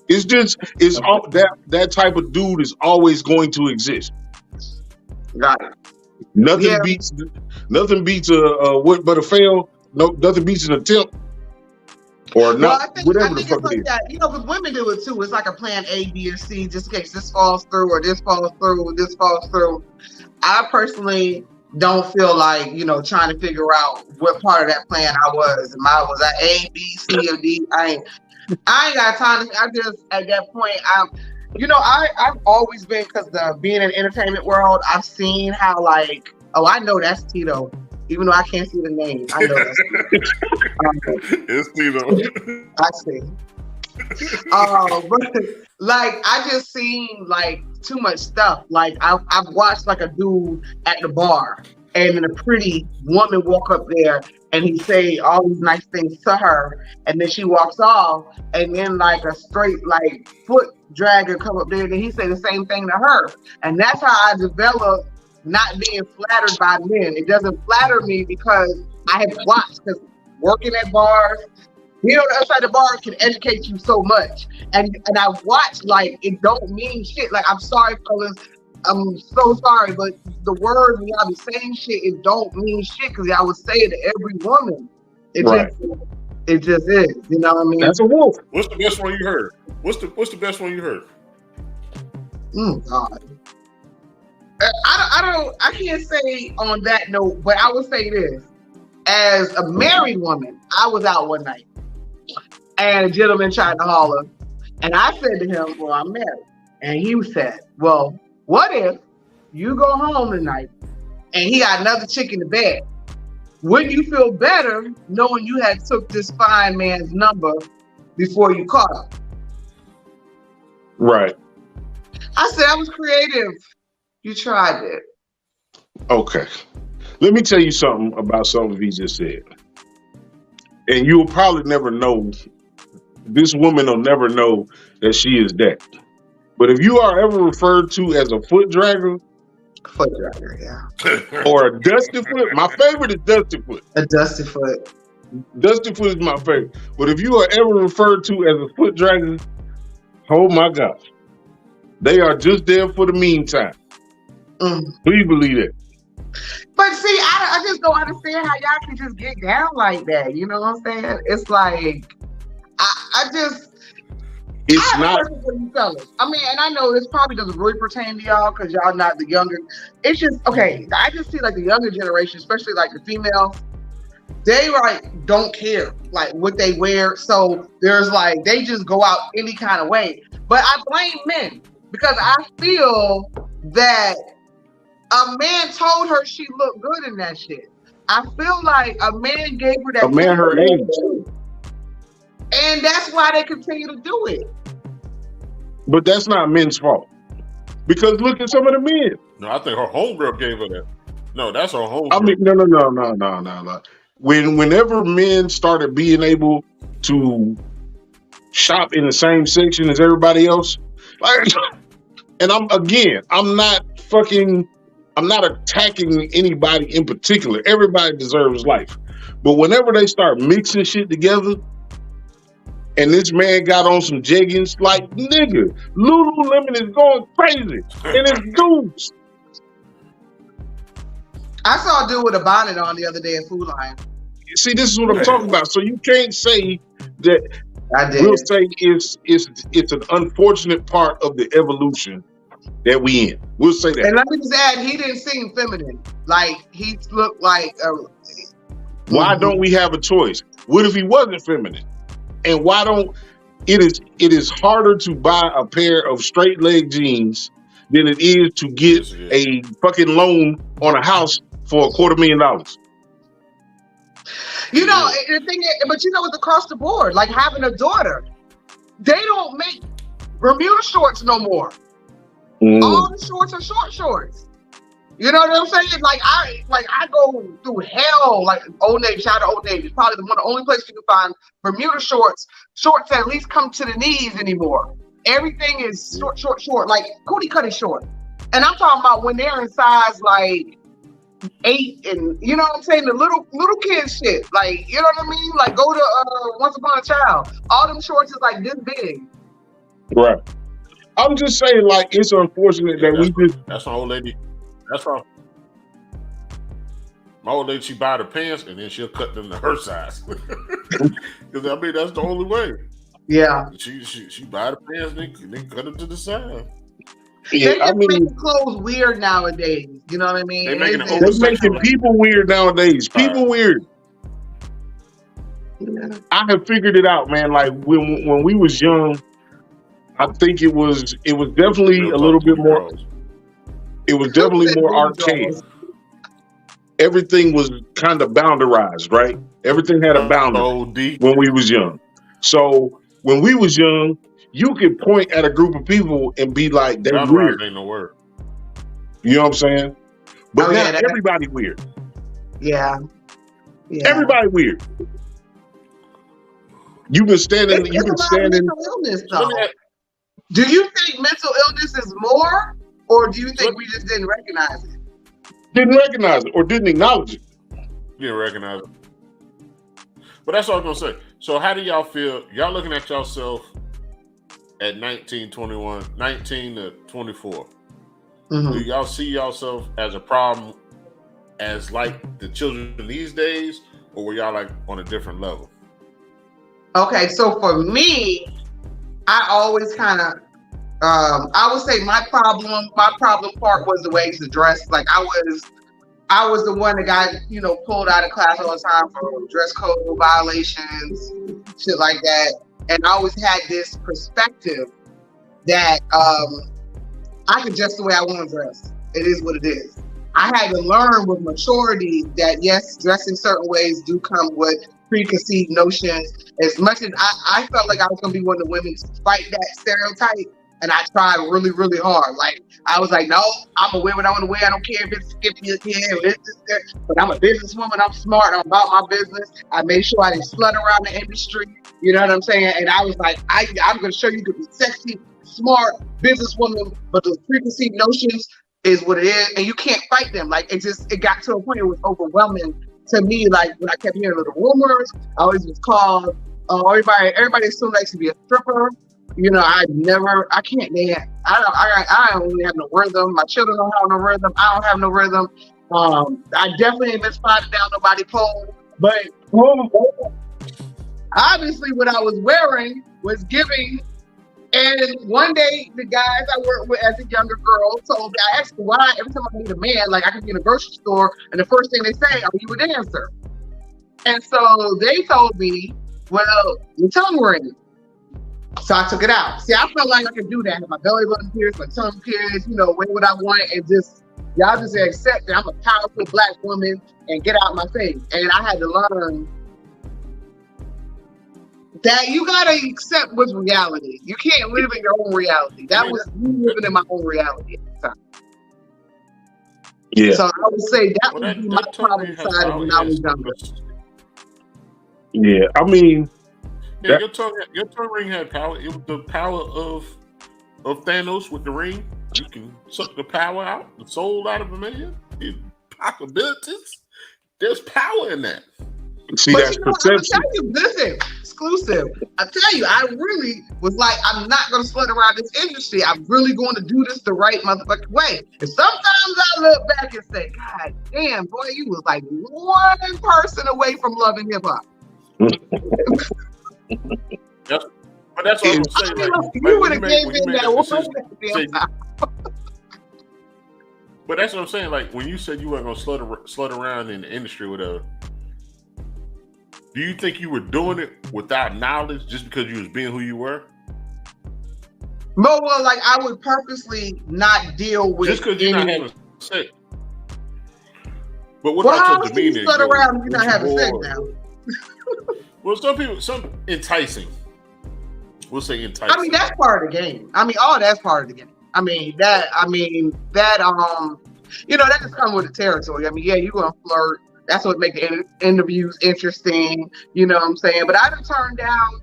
It's all that type of dude is always going to exist. Got it. Nothing beats what but a fail. No, nothing beats an attempt. Or not, whatever the fuck it's like it is. that. Because women do it too. It's like a plan A, B, or C, just in case this falls through or this falls through or this falls through. I personally don't feel like, trying to figure out what part of that plan I was. Was I A, B, C, or D? I ain't got time. I just, at that point, I've always been, because being in the entertainment world, I've seen how I know that's Tito. Even though I can't see the name, I know that's it's Tito. I see. But I just seen too much stuff. I've watched a dude at the bar, and then a pretty woman walk up there, and he say all these nice things to her, and then she walks off, and then a straight foot dragger come up there, and he say the same thing to her, and that's how I developed not being flattered by men. It doesn't flatter me because I have watched, because working at bars, the other side of the bar can educate you so much. And I've watched, it don't mean shit. I'm sorry, fellas. I'm so sorry, but the words when y'all be saying shit, it don't mean shit, because y'all would say it to every woman. It just is. You know what I mean? That's a wolf. What's the best one you heard? What's the best one you heard? God. I can't say on that note, but I will say this. As a married woman, I was out one night and a gentleman tried to holler. And I said to him, well, I'm married. And he said, well, what if you go home tonight and he got another chick in the bed? Wouldn't you feel better knowing you had took this fine man's number before you caught him? Right. I said, I was creative. You tried it. Okay. Let me tell you something about something he just said. And you'll probably never know, this woman will never know that she is that. But if you are ever referred to as a foot dragger, Yeah. or a dusty foot, my favorite is dusty foot. A dusty foot. Dusty foot is my favorite. But if you are ever referred to as a foot dragger, oh my gosh, they are just there for the meantime. Please believe that. But see, I just don't understand how y'all can just get down like that. You know what I'm saying? It's like, It's not. For you fellas. I mean, and I know this probably doesn't really pertain to y'all because y'all not the younger. It's just, okay, I just see like the younger generation, especially like the females, they like don't care like what they wear. So there's like, they just go out any kind of way. But I blame men because I feel that a man told her she looked good in that shit. I feel like a man gave her that. A man her age. And that's why they continue to do it. But that's not men's fault. Because look at some of the men. No, I think her homegirl gave her that. No, that's her homegirl. I mean, no. Whenever men started being able to shop in the same section as everybody else, like, and I'm not attacking anybody in particular. Everybody deserves life. But whenever they start mixing shit together, and this man got on some jeggings, like, nigga, Lululemon is going crazy. And it's dudes. I saw a dude with a bonnet on the other day at Food Lion. See, this is what I'm talking about. So you can't say that. I did. We'll say it's an unfortunate part of the evolution that we in. We'll say that. And let me just add, he didn't seem feminine. Like, he looked like... Why don't we have a choice? What if he wasn't feminine? And why don't it is harder to buy a pair of straight leg jeans than it is to get a fucking loan on a house for $250,000. You know, the thing is, but you know, it's across the board. Like having a daughter, they don't make Bermuda shorts no more. All the shorts are shorts. You know what I'm saying? Like I go through hell. Like Old Navy, shout out to Old Navy. It's probably one of the only places you can find Bermuda shorts that at least come to the knees anymore. Everything is short, like cootie cutty short. And I'm talking about when they're in size like 8, and you know what I'm saying, the little kid shit. Like, you know what I mean? Like go to Once Upon a Child. All them shorts is like this big. Right. I'm just saying, like, it's unfortunate that's my old lady. That's wrong. My old lady, she buy the pants and then she'll cut them to her size. Because I mean, that's the only way. Yeah. She buy the pants and then cut them to the side. Yeah, they just make clothes weird nowadays. You know what I mean? They're making people weird nowadays. People weird. Yeah. I have figured it out, man. Like when we was young, I think it was definitely a little bit more. It was definitely more archaic. Everything was kind of boundarized, right? Everything had a boundary when we was young. So when we was young, you could point at a group of people and be like, they're weird. Ain't no word. You know what I'm saying? But now everybody weird. Yeah. Everybody weird. You've been standing. You've been standing. Mental illness, though. Do you think mental illness is more, or do you think we just didn't recognize it? Didn't recognize it or didn't acknowledge it. Didn't recognize it. But that's what I was gonna say. So how do y'all feel? Y'all looking at yourself at 19, 21, 19 to 24. Do y'all see yourself as a problem as like the children these days, or were y'all like on a different level? Okay, so for me, I always kind of I would say my problem part was the way to dress. Like I was the one that got, pulled out of class all the time for dress code violations, shit like that. And I always had this perspective that I could dress the way I want to dress. It is what it is. I had to learn with maturity that yes, dressing certain ways do come with preconceived notions. As much as I felt like I was going to be one of the women to fight that stereotype, and I tried really, really hard. Like, I was like, no, I'm going to wear what I want to wear. I don't care if it's skimpy again, but I'm a businesswoman. I'm smart. I'm about my business. I made sure I didn't slut around the industry. You know what I'm saying? And I was like, I'm going to show you could be sexy, smart, businesswoman, but those preconceived notions is what it is. And you can't fight them. Like, it got to a point it was overwhelming to me. Like, when I kept hearing little rumors, I always was called, everybody assumed I should be a stripper. I can't dance. I don't really have no rhythm. My children don't have no rhythm. I don't have no rhythm. I definitely ain't been spotted down nobody pole. But obviously what I was wearing was giving. And one day the guys I worked with as a younger girl told me, I asked them why every time I meet a man, like I could be in a grocery store and the first thing they say, are you a dancer? And so they told me, well, your tongue ring. So I took it out. See, I felt like I could do that. Have my belly button pierced, my tongue pierced, wear what I want, and y'all just accept that I'm a powerful black woman and get out my face. And I had to learn that you gotta accept what's reality. You can't live in your own reality. That was me living in my own reality at the time. Yeah. So I would say that would be my problem side of when I was younger. Yeah, I mean. Yeah, your tongue ring had power. It was the power of Thanos with the ring. You can suck the power out, the soul out of a man. Possibilities. There's power in that. See, that's perception. I tell you, listen, exclusive. I tell you, I really was like, I'm not going to slut around this industry. I'm really going to do this the right motherfucking way. And sometimes I look back and say, God damn, boy, you was like one person away from loving hip hop. But that's what I'm saying. You would have gave me that one. But that's what I'm saying. Like when you said you weren't gonna slut around in the industry, or whatever. Do you think you were doing it without knowledge, just because you was being who you were? No, well, like I would purposely not deal with just because you're not having sex. But what about your demeanor? Slut around, you're not having sex now. Well, some enticing. We'll say enticing. I mean, that's part of the game. I mean, that's part of the game. That just comes with the territory. I mean, yeah, you're gonna flirt. That's what makes the interviews interesting. You know what I'm saying? But I done turned down,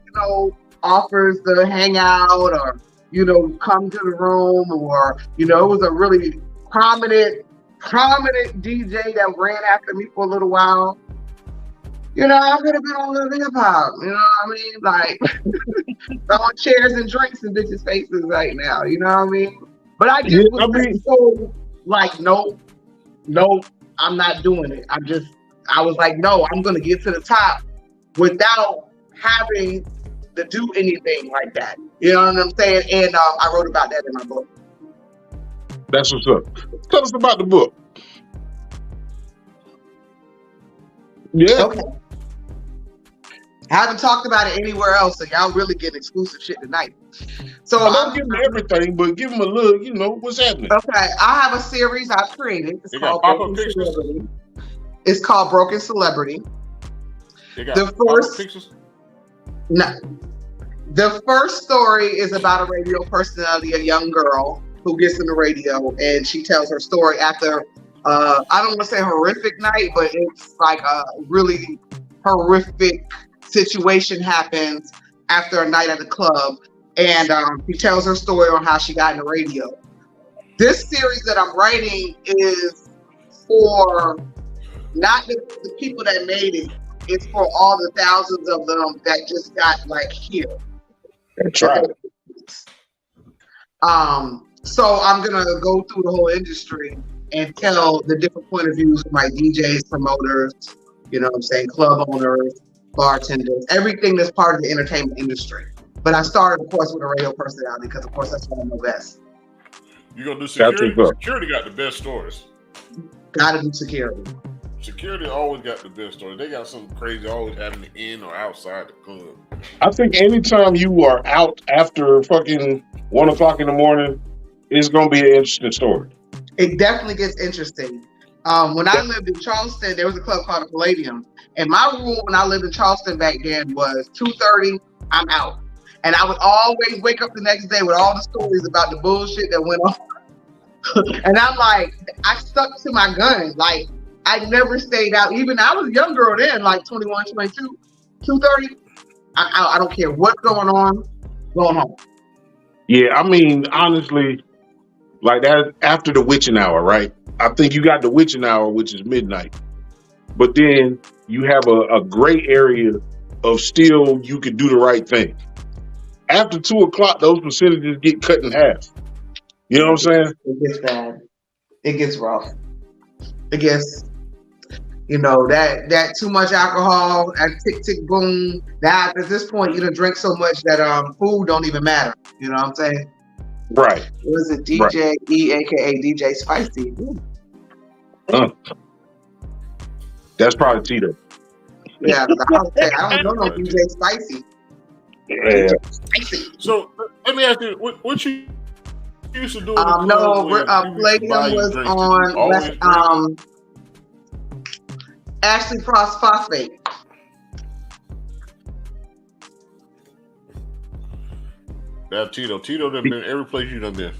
offers to hang out or, come to the room or, it was a really prominent DJ that ran after me for a little while. I could have been on Love Hip Hop, Like, throwing chairs and drinks in bitches' faces right now, But I just nope, I'm not doing it. I was like, no, I'm going to get to the top without having to do anything like that. You know what I'm saying? And I wrote about that in my book. That's what's up. Tell us about the book. Yeah. Okay. I haven't talked about it anywhere else, so y'all really get exclusive shit tonight. So don't give them everything, but give them a little, what's happening. Okay, I have a series I've created. It's called Broken Celebrity. It's called Broken Celebrity. The first story is about a radio personality, a young girl who gets in the radio, and she tells her story after I don't want to say horrific night, but it's like a really horrific situation happens after a night at the club, and she tells her story on how she got in the radio. This series that I'm writing is for not the people that made it, it's for all the thousands of them that just got here. That's right. So I'm gonna go through the whole industry and tell the different point of views of my DJs, promoters, club owners, bartenders, everything that's part of the entertainment industry. But I started, of course, with a radio personality because, of course, that's what I know best. You gonna do security? That's what's up. Security got the best stories. Gotta do security. Security always got the best stories. They got something crazy always happening in or outside the club. I think anytime you are out after fucking 1 o'clock in the morning, it's gonna be an interesting story. It definitely gets interesting. When I lived in Charleston, there was a club called the Palladium. And my rule when I lived in Charleston back then was 2:30, I'm out. And I would always wake up the next day with all the stories about the bullshit that went on. And I'm like, I stuck to my gun. Like, I never stayed out. Even I was a young girl then, like 21, 22, 2:30. I don't care what's going on, going home. Yeah, I mean, honestly, like that after the witching hour, right? I think you got the witching hour, which is midnight. But then you have a gray area of still you can do the right thing. After 2 o'clock, those percentages get cut in half. You know what I'm saying? It gets bad. It gets rough. It gets, that too much alcohol, that tick, tick, boom. Now at this point, you done drink so much that food don't even matter. You know what I'm saying? Right. Was it DJ E, aka DJ Spicy? That's probably Tito. Yeah, I don't know DJ Spicy. Yeah. So let me ask you, what you used to do? No, Palladium was on Ashley Frost Phosphate. Now Tito done been every place you done been.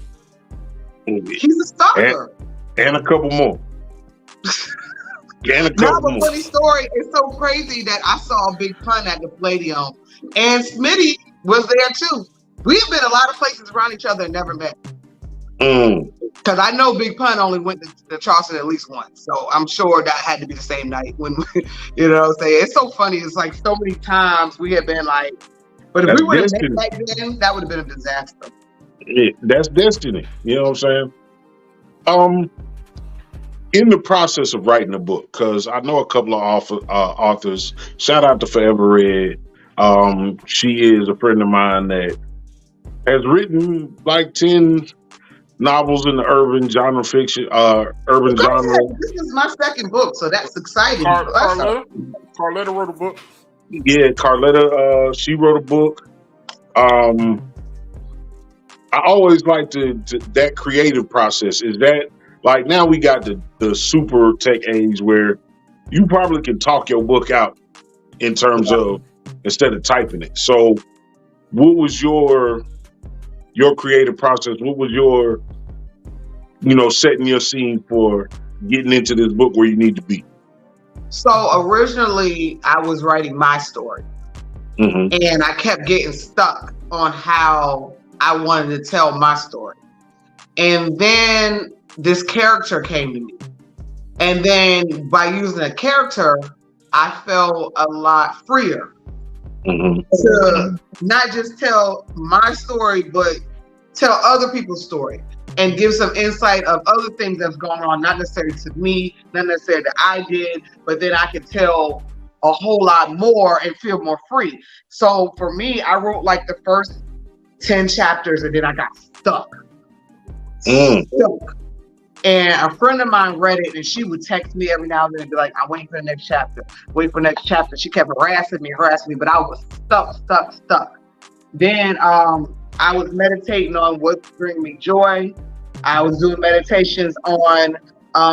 He's a stalker. And a couple more. Now, a funny story. It's so crazy that I saw Big Pun at the Palladium, and Smitty was there too. We've been a lot of places around each other and never met. Because I know Big Pun only went to Charleston at least once, so I'm sure that had to be the same night. When you know what I'm saying? It's so funny. It's like so many times we have been like, but if we would have met back then, that would have been a disaster. Yeah, that's destiny. You know what I'm saying? In the process of writing a book, because I know a couple of authors. Shout out to Forever Red. She is a friend of mine that has written like 10 novels in the urban genre fiction, urban genre. This is my second book, so that's exciting. Carletta wrote a book. Yeah, Carletta, she wrote a book. I always like that creative process. Is that like now we got the super tech age where you probably can talk your book out in terms of instead of typing it. So what was your creative process? What was your, setting your scene for getting into this book where you need to be? So originally I was writing my story, and I kept getting stuck on how I wanted to tell my story. And then this character came to me. And then by using a character, I felt a lot freer to not just tell my story, but tell other people's story and give some insight of other things that's going on, not necessarily to me, not necessarily that I did, but then I could tell a whole lot more and feel more free. So for me, I wrote like the first 10 chapters and then I got stuck. And a friend of mine read it and she would text me every now and then and be like, I'm waiting for the next chapter. She kept harassing me, but I was stuck. Then I was meditating on what bring me joy. I was doing meditations on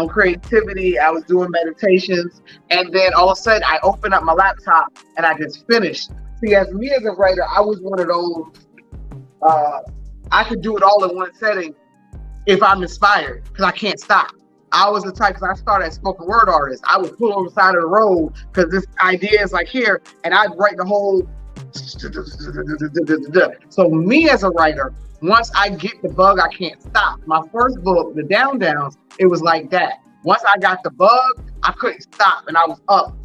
creativity. I was doing meditations. And then all of a sudden I opened up my laptop and I just finished. See, as me as a writer, I was one of those, I could do it all in one setting if I'm inspired, because I can't stop. I was the type, because I started as spoken word artist. I would pull on the side of the road because this idea is like here, and I'd write the whole. So me as a writer, once I get the bug, I can't stop. My first book, The Down Downs, it was like that. Once I got the bug, I couldn't stop, and I was up.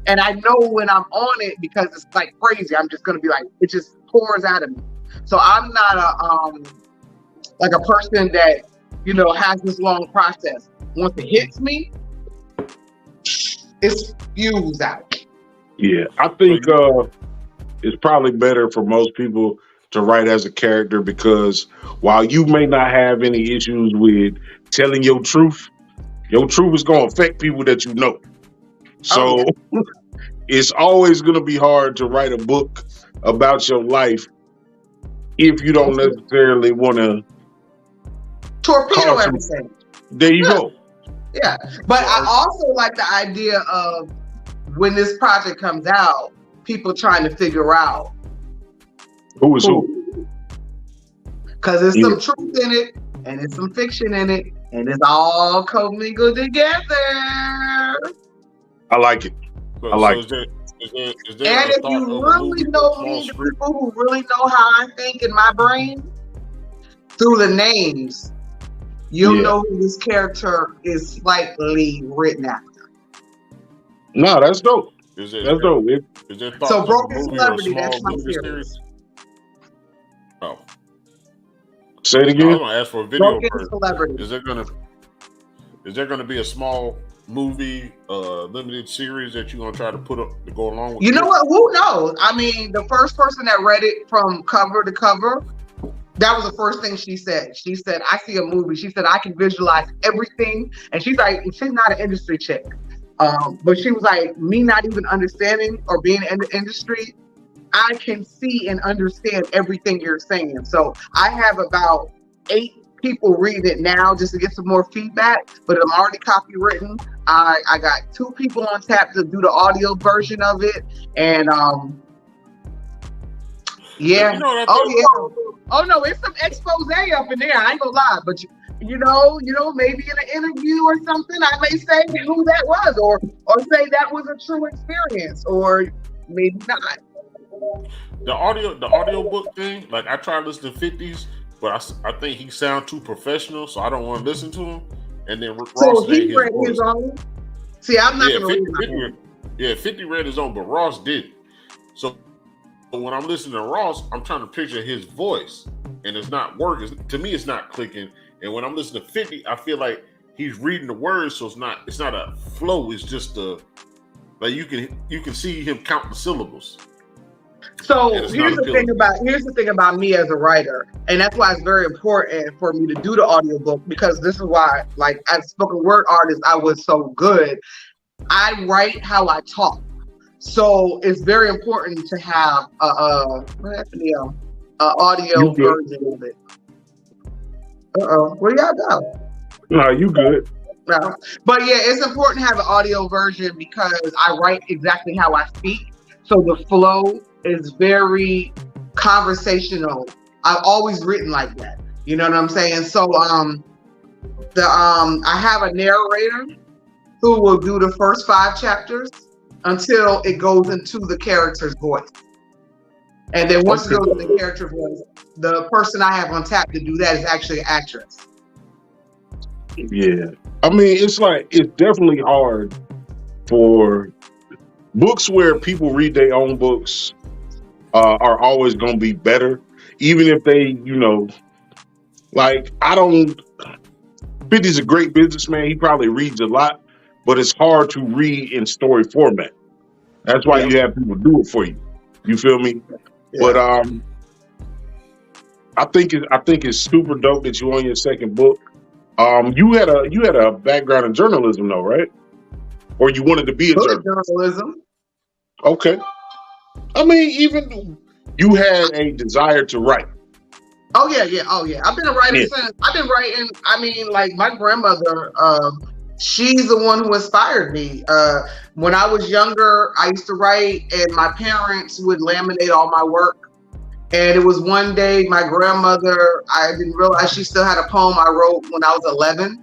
And I know when I'm on it because it's like crazy. I'm just gonna be like, it just pours out of me. So I'm not like a person that, has this long process. Once it hits me, it's spews out. Yeah, I think it's probably better for most people to write as a character because while you may not have any issues with telling your truth is going to affect people that you know. Oh So yeah. it's always going to be hard to write a book about your life if you don't necessarily want to Torpedo cause some. everything. There you go. Yeah. But I also like the idea of when this project comes out, people trying to figure out Who is who? because there's some truth in it and there's some fiction in it and it's all commingled together. I like it. I like it. Is there And a if thought you of a really movie know with a small me, the script? people who really know how I think in my brain, through the names, you'll know who this character is slightly written after. No, that's dope. Is there dope. thoughts So of a Broken movie or a Celebrity, small that's my movie series. Oh, Say it I again. was gonna ask for a video Broken version. Celebrity. Is there gonna be a small movie, limited series that you're gonna try to put up to go along with? You know what? Who knows? I mean, the first person that read it from cover to cover, that was the first thing she said. She said, I see a movie. She said, I can visualize everything. And she's like, she's not an industry chick. But she was like, me not even understanding or being in the industry, I can see and understand everything you're saying. So I have about 8 people reading it now just to get some more feedback, but I'm already copywritten. I got 2 people on tap to do the audio version of it. And yeah. You know Oh no, it's some expose up in there. I ain't gonna lie, but you know, maybe in an interview or something, I may say who that was, or say that was a true experience, or maybe not. The audio book thing, like I tried to listen to 50s, but I think he sound too professional, so I don't want to listen to him. And then Ross So he his read voice. his own. See, I'm not gonna read my 50 read his own, but Ross did. So when I'm listening to Ross, I'm trying to picture his voice, and it's not working. To me, it's not clicking. And when I'm listening to 50, I feel like he's reading the words, so it's not a flow. It's just like you can see him count the syllables. So here's the thing about me as a writer, and that's why it's very important for me to do the audiobook, because this is why, like, as a spoken word artist, I was so good. I write how I talk. So it's very important to have a audio version of it. Where y'all go? No, you good. No. But yeah, it's important to have an audio version because I write exactly how I speak. So the flow is very conversational. I've always written like that. You know what I'm saying? So I have a narrator who will do the first 5 chapters until it goes into the character's voice. And then once it goes into the character's voice, the person I have on tap to do that is actually an actress. Yeah. I mean, it's definitely hard for books where people read their own books are always going to be better. Even if they, 50's a great businessman. He probably reads a lot, but it's hard to read in story format. That's why you have people do it for you. You feel me? Yeah. But I think it's super dope that you're on your second book. You had a background in journalism though, right? Or you wanted to be a journalism. Okay. I mean, even you had a desire to write. Oh yeah. I've been a writer since. I've been writing. I mean, like my grandmother, she's the one who inspired me. When I was younger, I used to write, and my parents would laminate all my work. And it was one day, my grandmother, I didn't realize she still had a poem I wrote when I was 11.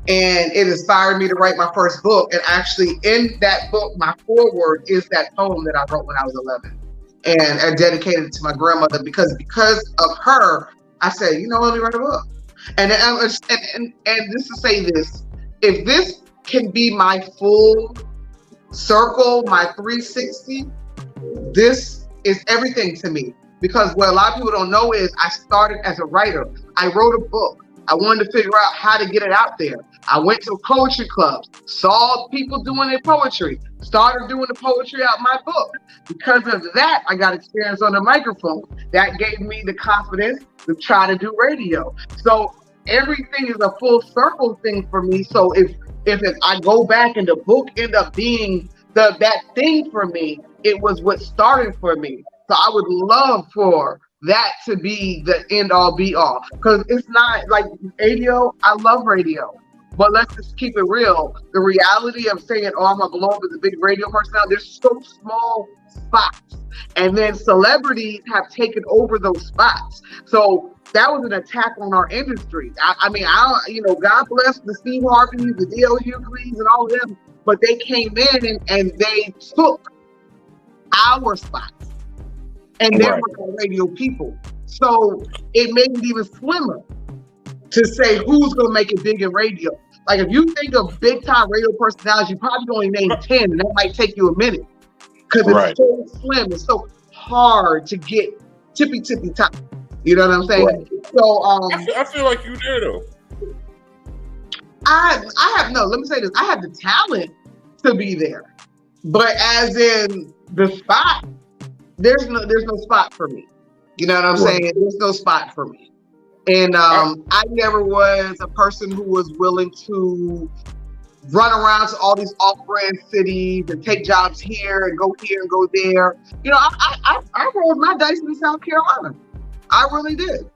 And it inspired me to write my first book. And actually in that book, my foreword is that poem that I wrote when I was 11. And I dedicated it to my grandmother because of her, I said, let me write a book. And just to say this, if this can be my full circle, my 360, this is everything to me. Because what a lot of people don't know is I started as a writer. I wrote a book. I wanted to figure out how to get it out there. I went to poetry clubs, saw people doing their poetry, started doing the poetry out my book. Because of that, I got experience on the microphone. That gave me the confidence to try to do radio. So everything is a full circle thing for me. So if I go back and the book end up being that thing for me, it was what started for me. So I would love for that to be the end all be all, because it's not like radio. I love radio, but let's just keep it real. The reality of saying, "Oh, I'm gonna blow up as a big radio personality," there's so small spots, and then celebrities have taken over those spots. So that was an attack on our industry. I mean, God bless the Steve Harveys, the D.L. Hughley's, and all of them, but they came in and they took our spots. And they were the radio people. So it made it even slimmer to say who's going to make it big in radio. Like if you think of big time radio personalities, you probably only name 10, and that might take you a minute. Because it's so slim, it's so hard to get tippy top. You know what I'm saying? Right. So I feel like you there though. Let me say this. I have the talent to be there. But as in the spot, there's no spot for me. You know what I'm saying? There's no spot for me. And I never was a person who was willing to run around to all these off-brand cities and take jobs here and go there. You know, I rolled my dice in South Carolina. I really did.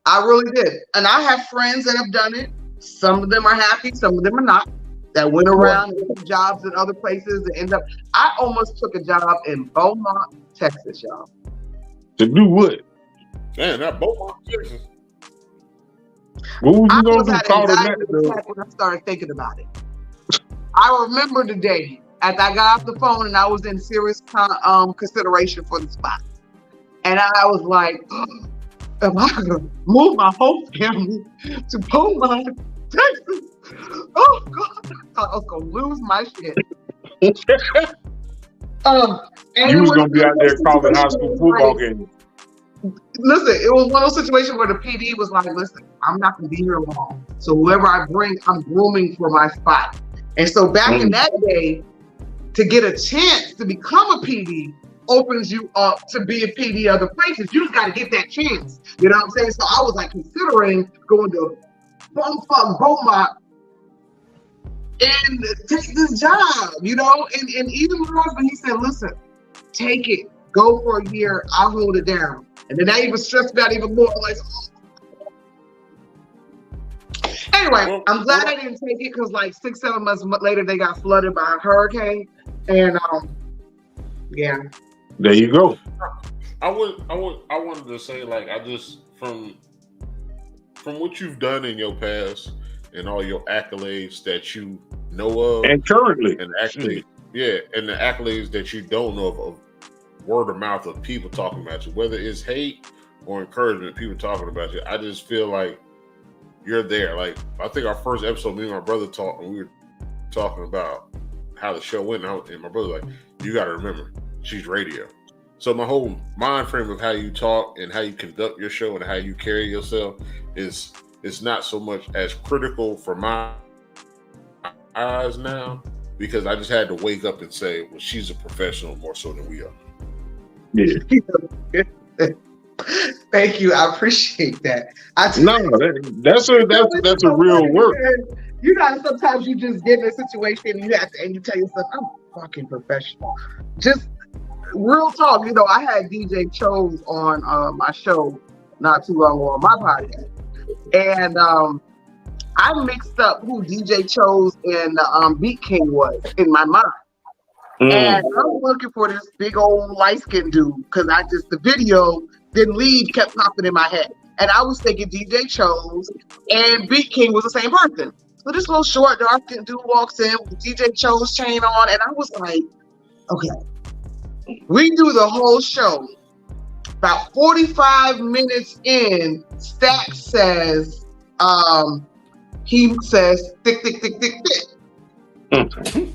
And I have friends that have done it. Some of them are happy, some of them are not. That went around and took jobs in other places and end up. I almost took a job in Beaumont, Texas, y'all. To do what? Man, that Beaumont, Texas. What was you going to do? When I started thinking about it, I remember the day after I got off the phone and I was in serious consideration for the spot, and I was like, "Am I gonna move my whole family to Beaumont, Texas? Oh God, I thought I was gonna lose my shit." You was gonna be out there calling high school football games. Listen, it was one of those situations where the PD was like, "Listen, I'm not gonna be here long. So whoever I bring, I'm grooming for my spot." And so back in that day, to get a chance to become a PD opens you up to be a PD other places. You just got to get that chance. You know what I'm saying? So I was like considering going to bumfuck Beaumont and take this job, you know? And even my husband, he said, "Listen, take it. Go for a year. I'll hold it down." And then that even stressed me out even more. Like, anyway, I'm glad I didn't take it because like 6-7 months later, they got flooded by a hurricane. And yeah. There you go. I wanted to say, like, I just from what you've done in your past and all your accolades that you know of, and currently, and actually, and the accolades that you don't know of word of mouth of people talking about you, whether it's hate or encouragement, people talking about you. I just feel like you're there. Like, I think our first episode, me and my brother talked, and we were talking about how the show went, and my brother like, "You got to remember, she's radio." So my whole mind frame of how you talk and how you conduct your show and how you carry yourself is not so much as critical for my eyes now, because I just had to wake up and say, well, she's a professional more so than we are. Yeah. Thank you. I appreciate that. That's a real word. You know, sometimes you just get in a situation and you tell yourself, "I'm fucking professional." Just real talk. You know, I had DJ Chose on my show not too long ago on my podcast, and I mixed up who DJ Chose and Beat King was in my mind. And I was looking for this big old light-skinned dude because the video didn't leave, kept popping in my head. And I was thinking DJ Chose and Beat King was the same person. So this little short, dark-skinned dude walks in with DJ Chose chain on, and I was like, okay. We do the whole show. About 45 minutes in, Stack says, he says, thick, thick, thick, thick, thick.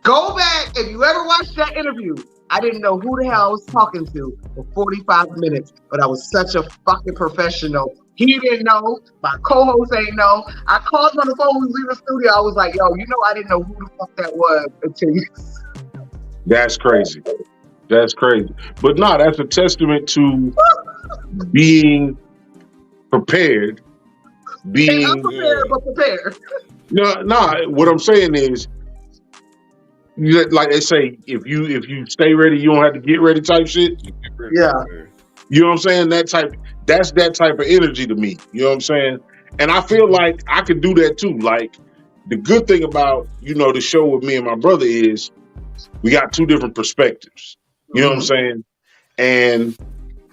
Go back, if you ever watched that interview, I didn't know who the hell I was talking to for 45 minutes, but I was such a fucking professional He didn't know. My co-host ain't know. I called him on the phone when we was in the studio. I was like, yo, I didn't know who the fuck that was until you. That's crazy. That's crazy. But no, that's a testament to being prepared. Being unprepared, but prepared. No, what I'm saying is, like they say, if you stay ready, you don't have to get ready type shit. Yeah. You know what I'm saying? That's that type of energy to me. You know what I'm saying? And I feel like I could do that too. Like, the good thing about, the show with me and my brother is we got two different perspectives. You know what I'm saying? And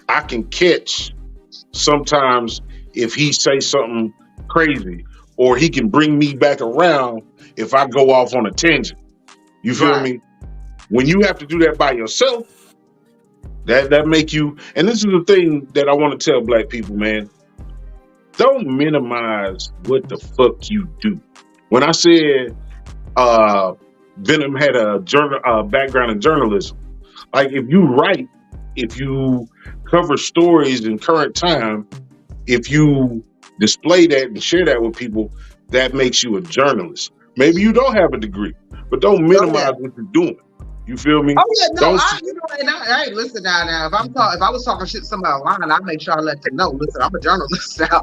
I can catch sometimes if he say something crazy, or he can bring me back around if I go off on a tangent. You feel me? When you have to do that by yourself, that make you, and this is the thing that I want to tell black people, man. Don't minimize what the fuck you do. When I said Venom had a background in journalism, like if you write, if you cover stories in current time, if you display that and share that with people, that makes you a journalist. Maybe you don't have a degree, but don't minimize what you're doing. You feel me? Oh yeah, no, I listen now. If I was talking shit to somebody online, I make sure I let them know. Listen, I'm a journalist now.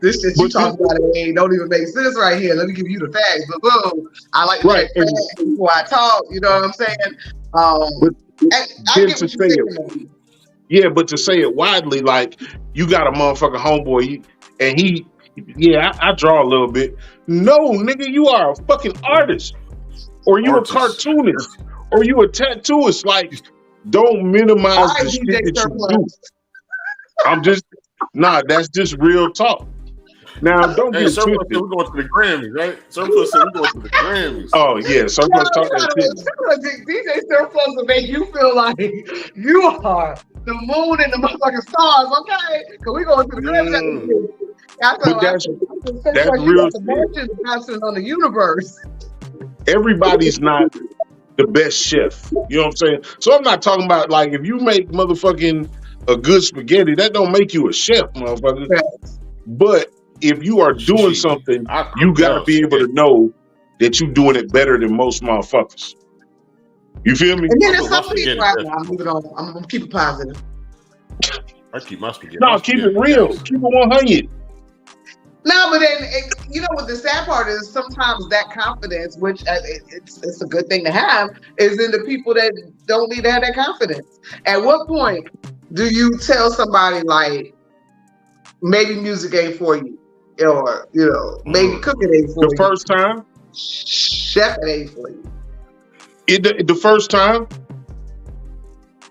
This shit you talking about don't even make sense right here. Let me give you the facts. But boom, I like to say facts before I talk. You know what I'm saying? I get what you're saying. Yeah, but to say it widely, like you got a motherfucking homeboy, and I draw a little bit. No, nigga, you are a fucking artist. Or you a cartoonist, or you a tattooist. Like, don't minimize the shit that you do. That's just real talk. Now, don't get twisted. We're going to the Grammys, right? Surplus said we're going to the Grammys. Oh, yeah, Surplus talk that shit. DJ Surplus will make you feel like you are the moon and the motherfucking stars, okay? Because we're going to the Grammys. But that's real shit. On the universe. Everybody's not the best chef. You know what I'm saying? So I'm not talking about, like, if you make motherfucking a good spaghetti, that don't make you a chef, motherfucker. Yes. But if you are doing something, you got to be able to know that you're doing it better than most motherfuckers. You feel me? And then there's some people right now. I'm moving on. I'm going to keep it positive. I keep my spaghetti. No, keep it real. Keep it 100. No, but then, what the sad part is, sometimes that confidence, which it's a good thing to have, is in the people that don't need to have that confidence. At what point do you tell somebody, like, maybe music ain't for you, or, maybe cooking ain't for you? The first time? Chef ain't for you. The first time?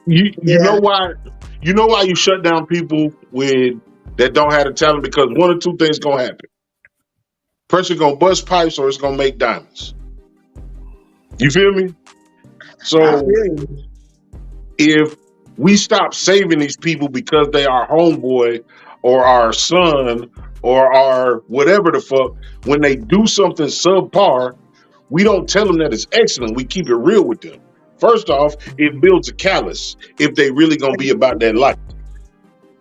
You know why? You know why you shut down people that don't have the talent? Because one or two things gonna happen. Person gonna bust pipes, or it's gonna make diamonds. You feel me? So if we stop saving these people because they are homeboy or our son or our whatever the fuck, when they do something subpar, we don't tell them that it's excellent. We keep it real with them. First off, it builds a callous if they really gonna be about that life.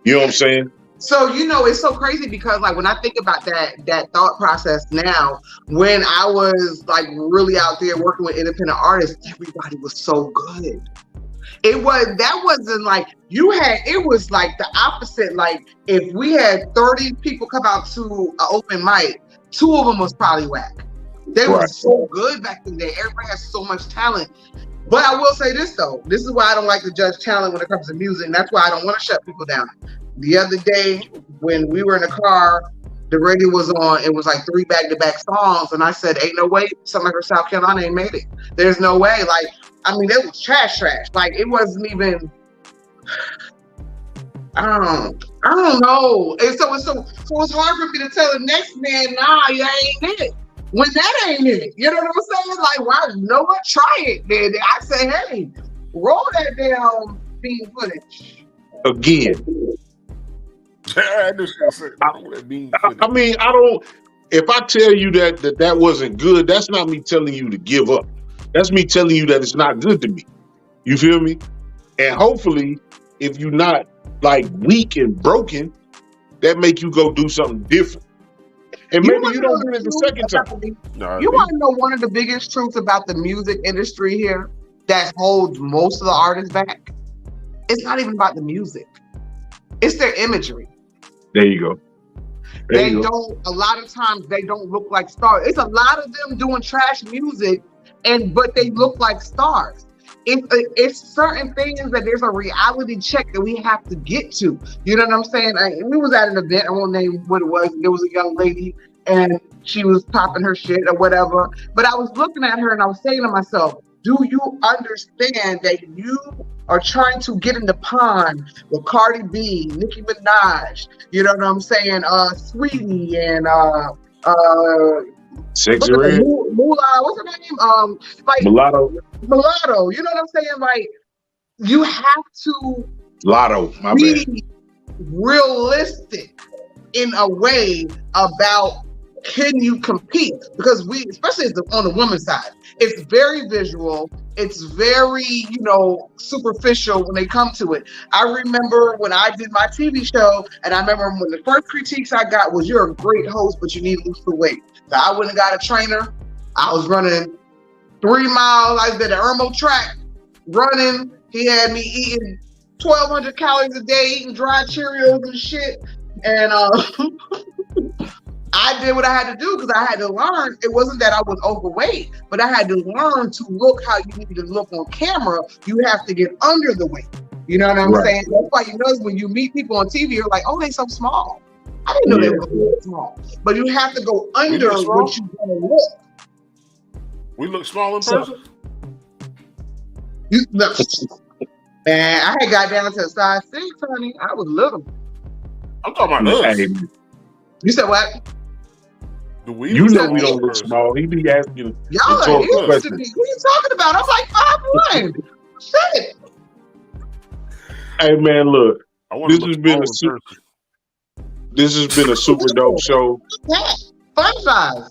You know what I'm saying? So, it's so crazy because, like, when I think about that thought process now, when I was, like, really out there working with independent artists, everybody was so good. It was like the opposite. Like, if we had 30 people come out to an open mic, 2 of them was probably whack. They were so good back in the day. Everybody has so much talent. But I will say this, though. This is why I don't like to judge talent when it comes to music. And that's why I don't want to shut people down. The other day, when we were in the car, the radio was on. It was like 3 back-to-back songs. And I said, ain't no way something like South Carolina ain't made it. There's no way. Like, I mean, it was trash. Like, it wasn't even... I don't know. And so it's hard for me to tell the next man, nah, you ain't it. When that ain't it. You know what I'm saying? Like, why? No one try it. Then I say, hey, roll that damn bean footage. Again. I mean, I don't. If I tell you that wasn't good, that's not me telling you to give up. That's me telling you that it's not good to me. You feel me? And hopefully, if you're not like weak and broken, that make you go do something different. And You maybe want you to know don't get the it the truth second about time. you want to know one of the biggest truths about the music industry here that holds most of the artists back? It's not even about the music. It's their imagery. There you go. They don't, a lot of times they don't look like stars. It's a lot of them doing trash music, but they look like stars. It's certain things that there's a reality check that we have to get to. You know what I'm saying? We was at an event, I won't name what it was. There was a young lady and she was popping her shit or whatever. But I was looking at her and I was saying to myself, do you understand that you are trying to get in the pond with Cardi B, Nicki Minaj, you know what I'm saying? Sweetie and Sexy Red, Moolah, what's her name? Like Mulatto, you know what I'm saying? Like, you have to Lotto, my bad. be realistic in a way about can you compete? Because we, especially on the women's side, it's very visual. It's very, superficial when they come to it. I remember when I did my TV show, and I remember when the first critiques I got was, you're a great host, but you need to lose the weight. So I went and got a trainer. I was running 3 miles. I was at the Irmo track running. He had me eating 1,200 calories a day, eating dry Cheerios and shit. And I did what I had to do because I had to learn. It wasn't that I was overweight, but I had to learn to look how you need to look on camera. You have to get under the weight. You know what I'm saying? That's why you notice when you meet people on TV, you're like, oh, they so small. I didn't know they were really small. But you have to go under what you're going to look. We look small in person? Man, I had got down to a size 6, honey. I was little. I'm talking about us. You said what? You know we don't look small. He be asking. Y'all are huge to me. What are you talking about? I'm like 5'1". Shit. Hey man, look. This has been a super dope show. Fun size.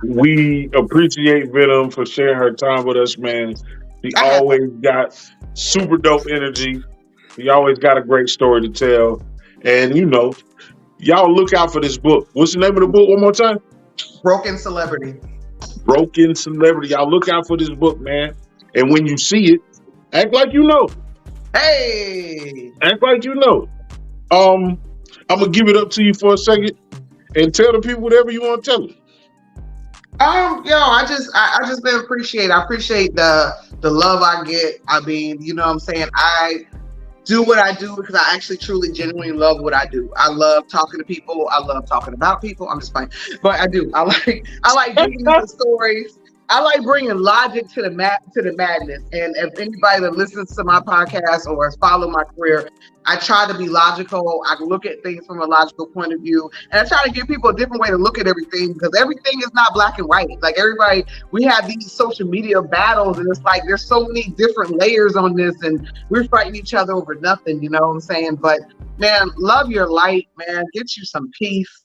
We appreciate Venom for sharing her time with us, man. She always got super dope energy. He always got a great story to tell. And y'all look out for this book. What's the name of the book one more time? Broken Celebrity. Broken Celebrity. Y'all look out for this book, man. And when you see it, act like you know. Hey. Act like you know. I'm gonna give it up to you for a second and tell the people whatever you want to tell them. I just been appreciate. I appreciate the love I get. I mean, you know what I'm saying? I do what I do because I actually truly genuinely love what I do. I love talking to people. I love talking about people. I'm just playing, but I do. I like digging into stories. I like bringing logic to the madness. And if anybody that listens to my podcast or has followed my career, I try to be logical. I look at things from a logical point of view, and I try to give people a different way to look at everything because everything is not black and white. Like everybody, we have these social media battles, and it's like there's so many different layers on this, and we're fighting each other over nothing. You know what I'm saying? But man, love your light, man. Get you some peace.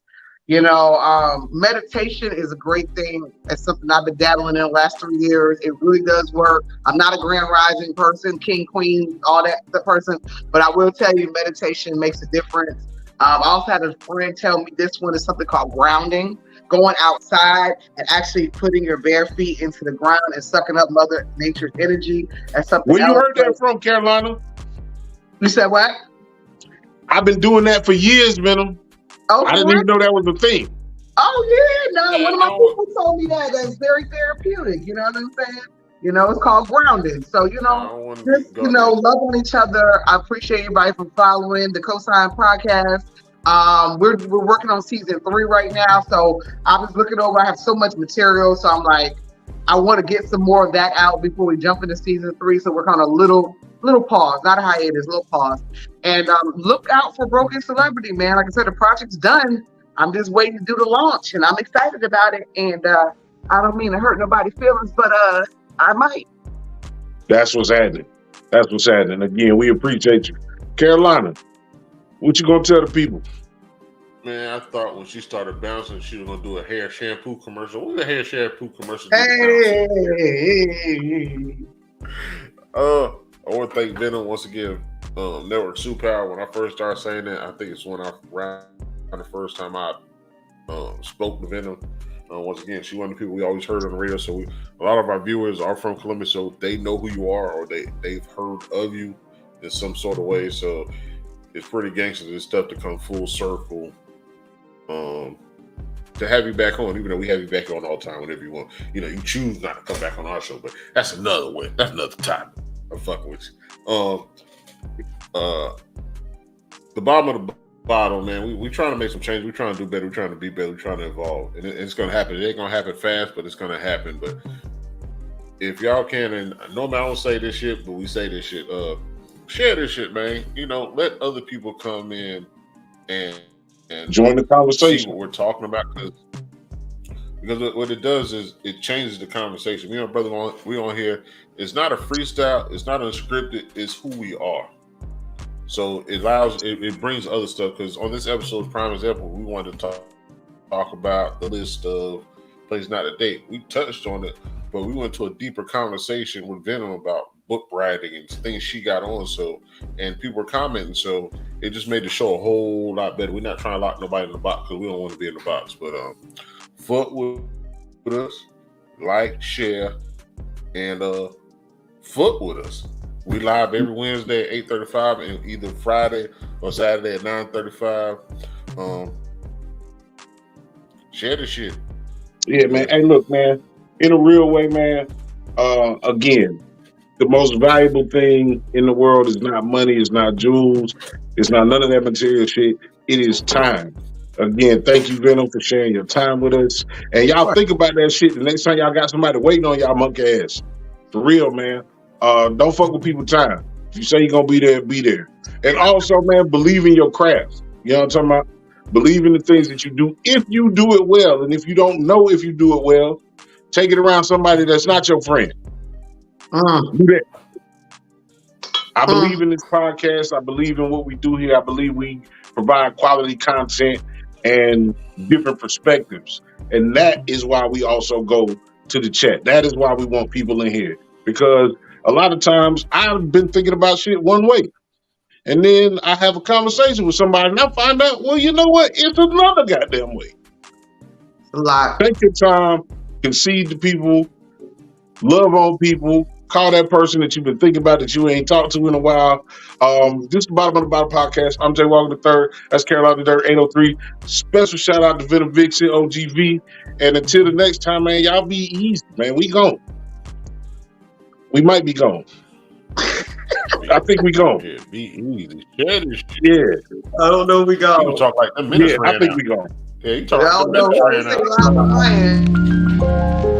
Meditation is a great thing. It's something I've been dabbling in the last 3 years. It really does work. I'm not a grand rising person, king, queen, all that the person, but I will tell you meditation makes a difference. I also had a friend tell me this one is something called grounding, going outside and actually putting your bare feet into the ground and sucking up Mother Nature's energy. That's something. Where you heard that from, Carolina? You said what? I've been doing that for years, Venom. Oh, I didn't even know that was a thing. Oh yeah, no. One of my people told me that's very therapeutic. You know what I'm saying? It's called grounding. So love on each other. I appreciate everybody for following the Cosign podcast. We're working on season 3 right now. So I was looking over. I have so much material. So I'm like, I want to get some more of that out before we jump into season 3. So we're kind of little pause, not a hiatus, little pause. And look out for Broken Celebrity, man. Like I said, the project's done. I'm just waiting to do the launch, and I'm excited about it. And I don't mean to hurt nobody's feelings, but I might. That's what's happening. Again, we appreciate you. Carolina, what you gonna tell the people? Man, I thought when she started bouncing, she was gonna do a hair shampoo commercial. What's a hair shampoo commercial? Hey. want to thank Venom once again. Network Superpower. When I first started saying that, I think it's when around the first time I spoke to Venom. Once again, she one of the people we always heard on the radio. So a lot of our viewers are from Columbus, so they know who you are, or they've heard of you in some sort of way. So it's pretty gangster this stuff to come full circle. To have you back on, even though we have you back on all the time whenever you want. You know, you choose not to come back on our show, but that's another way. That's another time. I'm fucking with you. The bottom of the bottle, man. We trying to make some change. We're trying to do better. We're trying to be better. We're trying to evolve, and it's going to happen. It ain't going to happen fast, but it's going to happen. But if y'all can, and normally I don't say this shit, but we say this shit. Share this shit, man. You know, let other people come in and join the conversation. See what we're talking about, because what it does is it changes the conversation. Me and my brother, we on here. It's not a freestyle. It's not unscripted. It's who we are. So it brings other stuff. Because on this episode, prime example, we wanted to talk about the list of places not to date. We touched on it, but we went to a deeper conversation with Venom about book writing and things she got on. So, and people were commenting. So it just made the show a whole lot better. We're not trying to lock nobody in the box because we don't want to be in the box. But fuck with us, like, share, and fuck with us. We live every Wednesday at 8:35 and either Friday or Saturday at 9:35. Share the shit. Yeah, man. Hey, look, man. In a real way, man. Again, the most valuable thing in the world is not money, it's not jewels, it's not none of that material shit. It is time. Again, thank you, Venom, for sharing your time with us. And y'all think about that shit the next time y'all got somebody waiting on y'all monkey ass. For real, man. Don't fuck with people's time. If you say you're gonna be there, be there. And also, man, believe in your craft. You know what I'm talking about? Believe in the things that you do. If you do it well, and if you don't know if you do it well, take it around somebody that's not your friend. Do that. I believe in this podcast. I believe in what we do here. I believe we provide quality content and different perspectives. And that is why we also go to the chat. That is why we want people in here. Because a lot of times I've been thinking about shit one way. And then I have a conversation with somebody and I find out, well, you know what? It's another goddamn way. A lot. Take your time, concede to people, love on people, call that person that you've been thinking about that you ain't talked to in a while. This is the Bottom of the Bottle podcast. I'm Jay Walker III. That's Carolina Dirt 803. Special shout out to Venom, Vixen, OGV. And until the next time, man, y'all be easy, man. We gone. We might be gone. I think we gone. Yeah, be easy. Share this shit. Yeah. I don't know. We gone. You talk like the minutes Yeah, ran I think out. we gone. Yeah, you talk I like don't the know. minutes ran out. What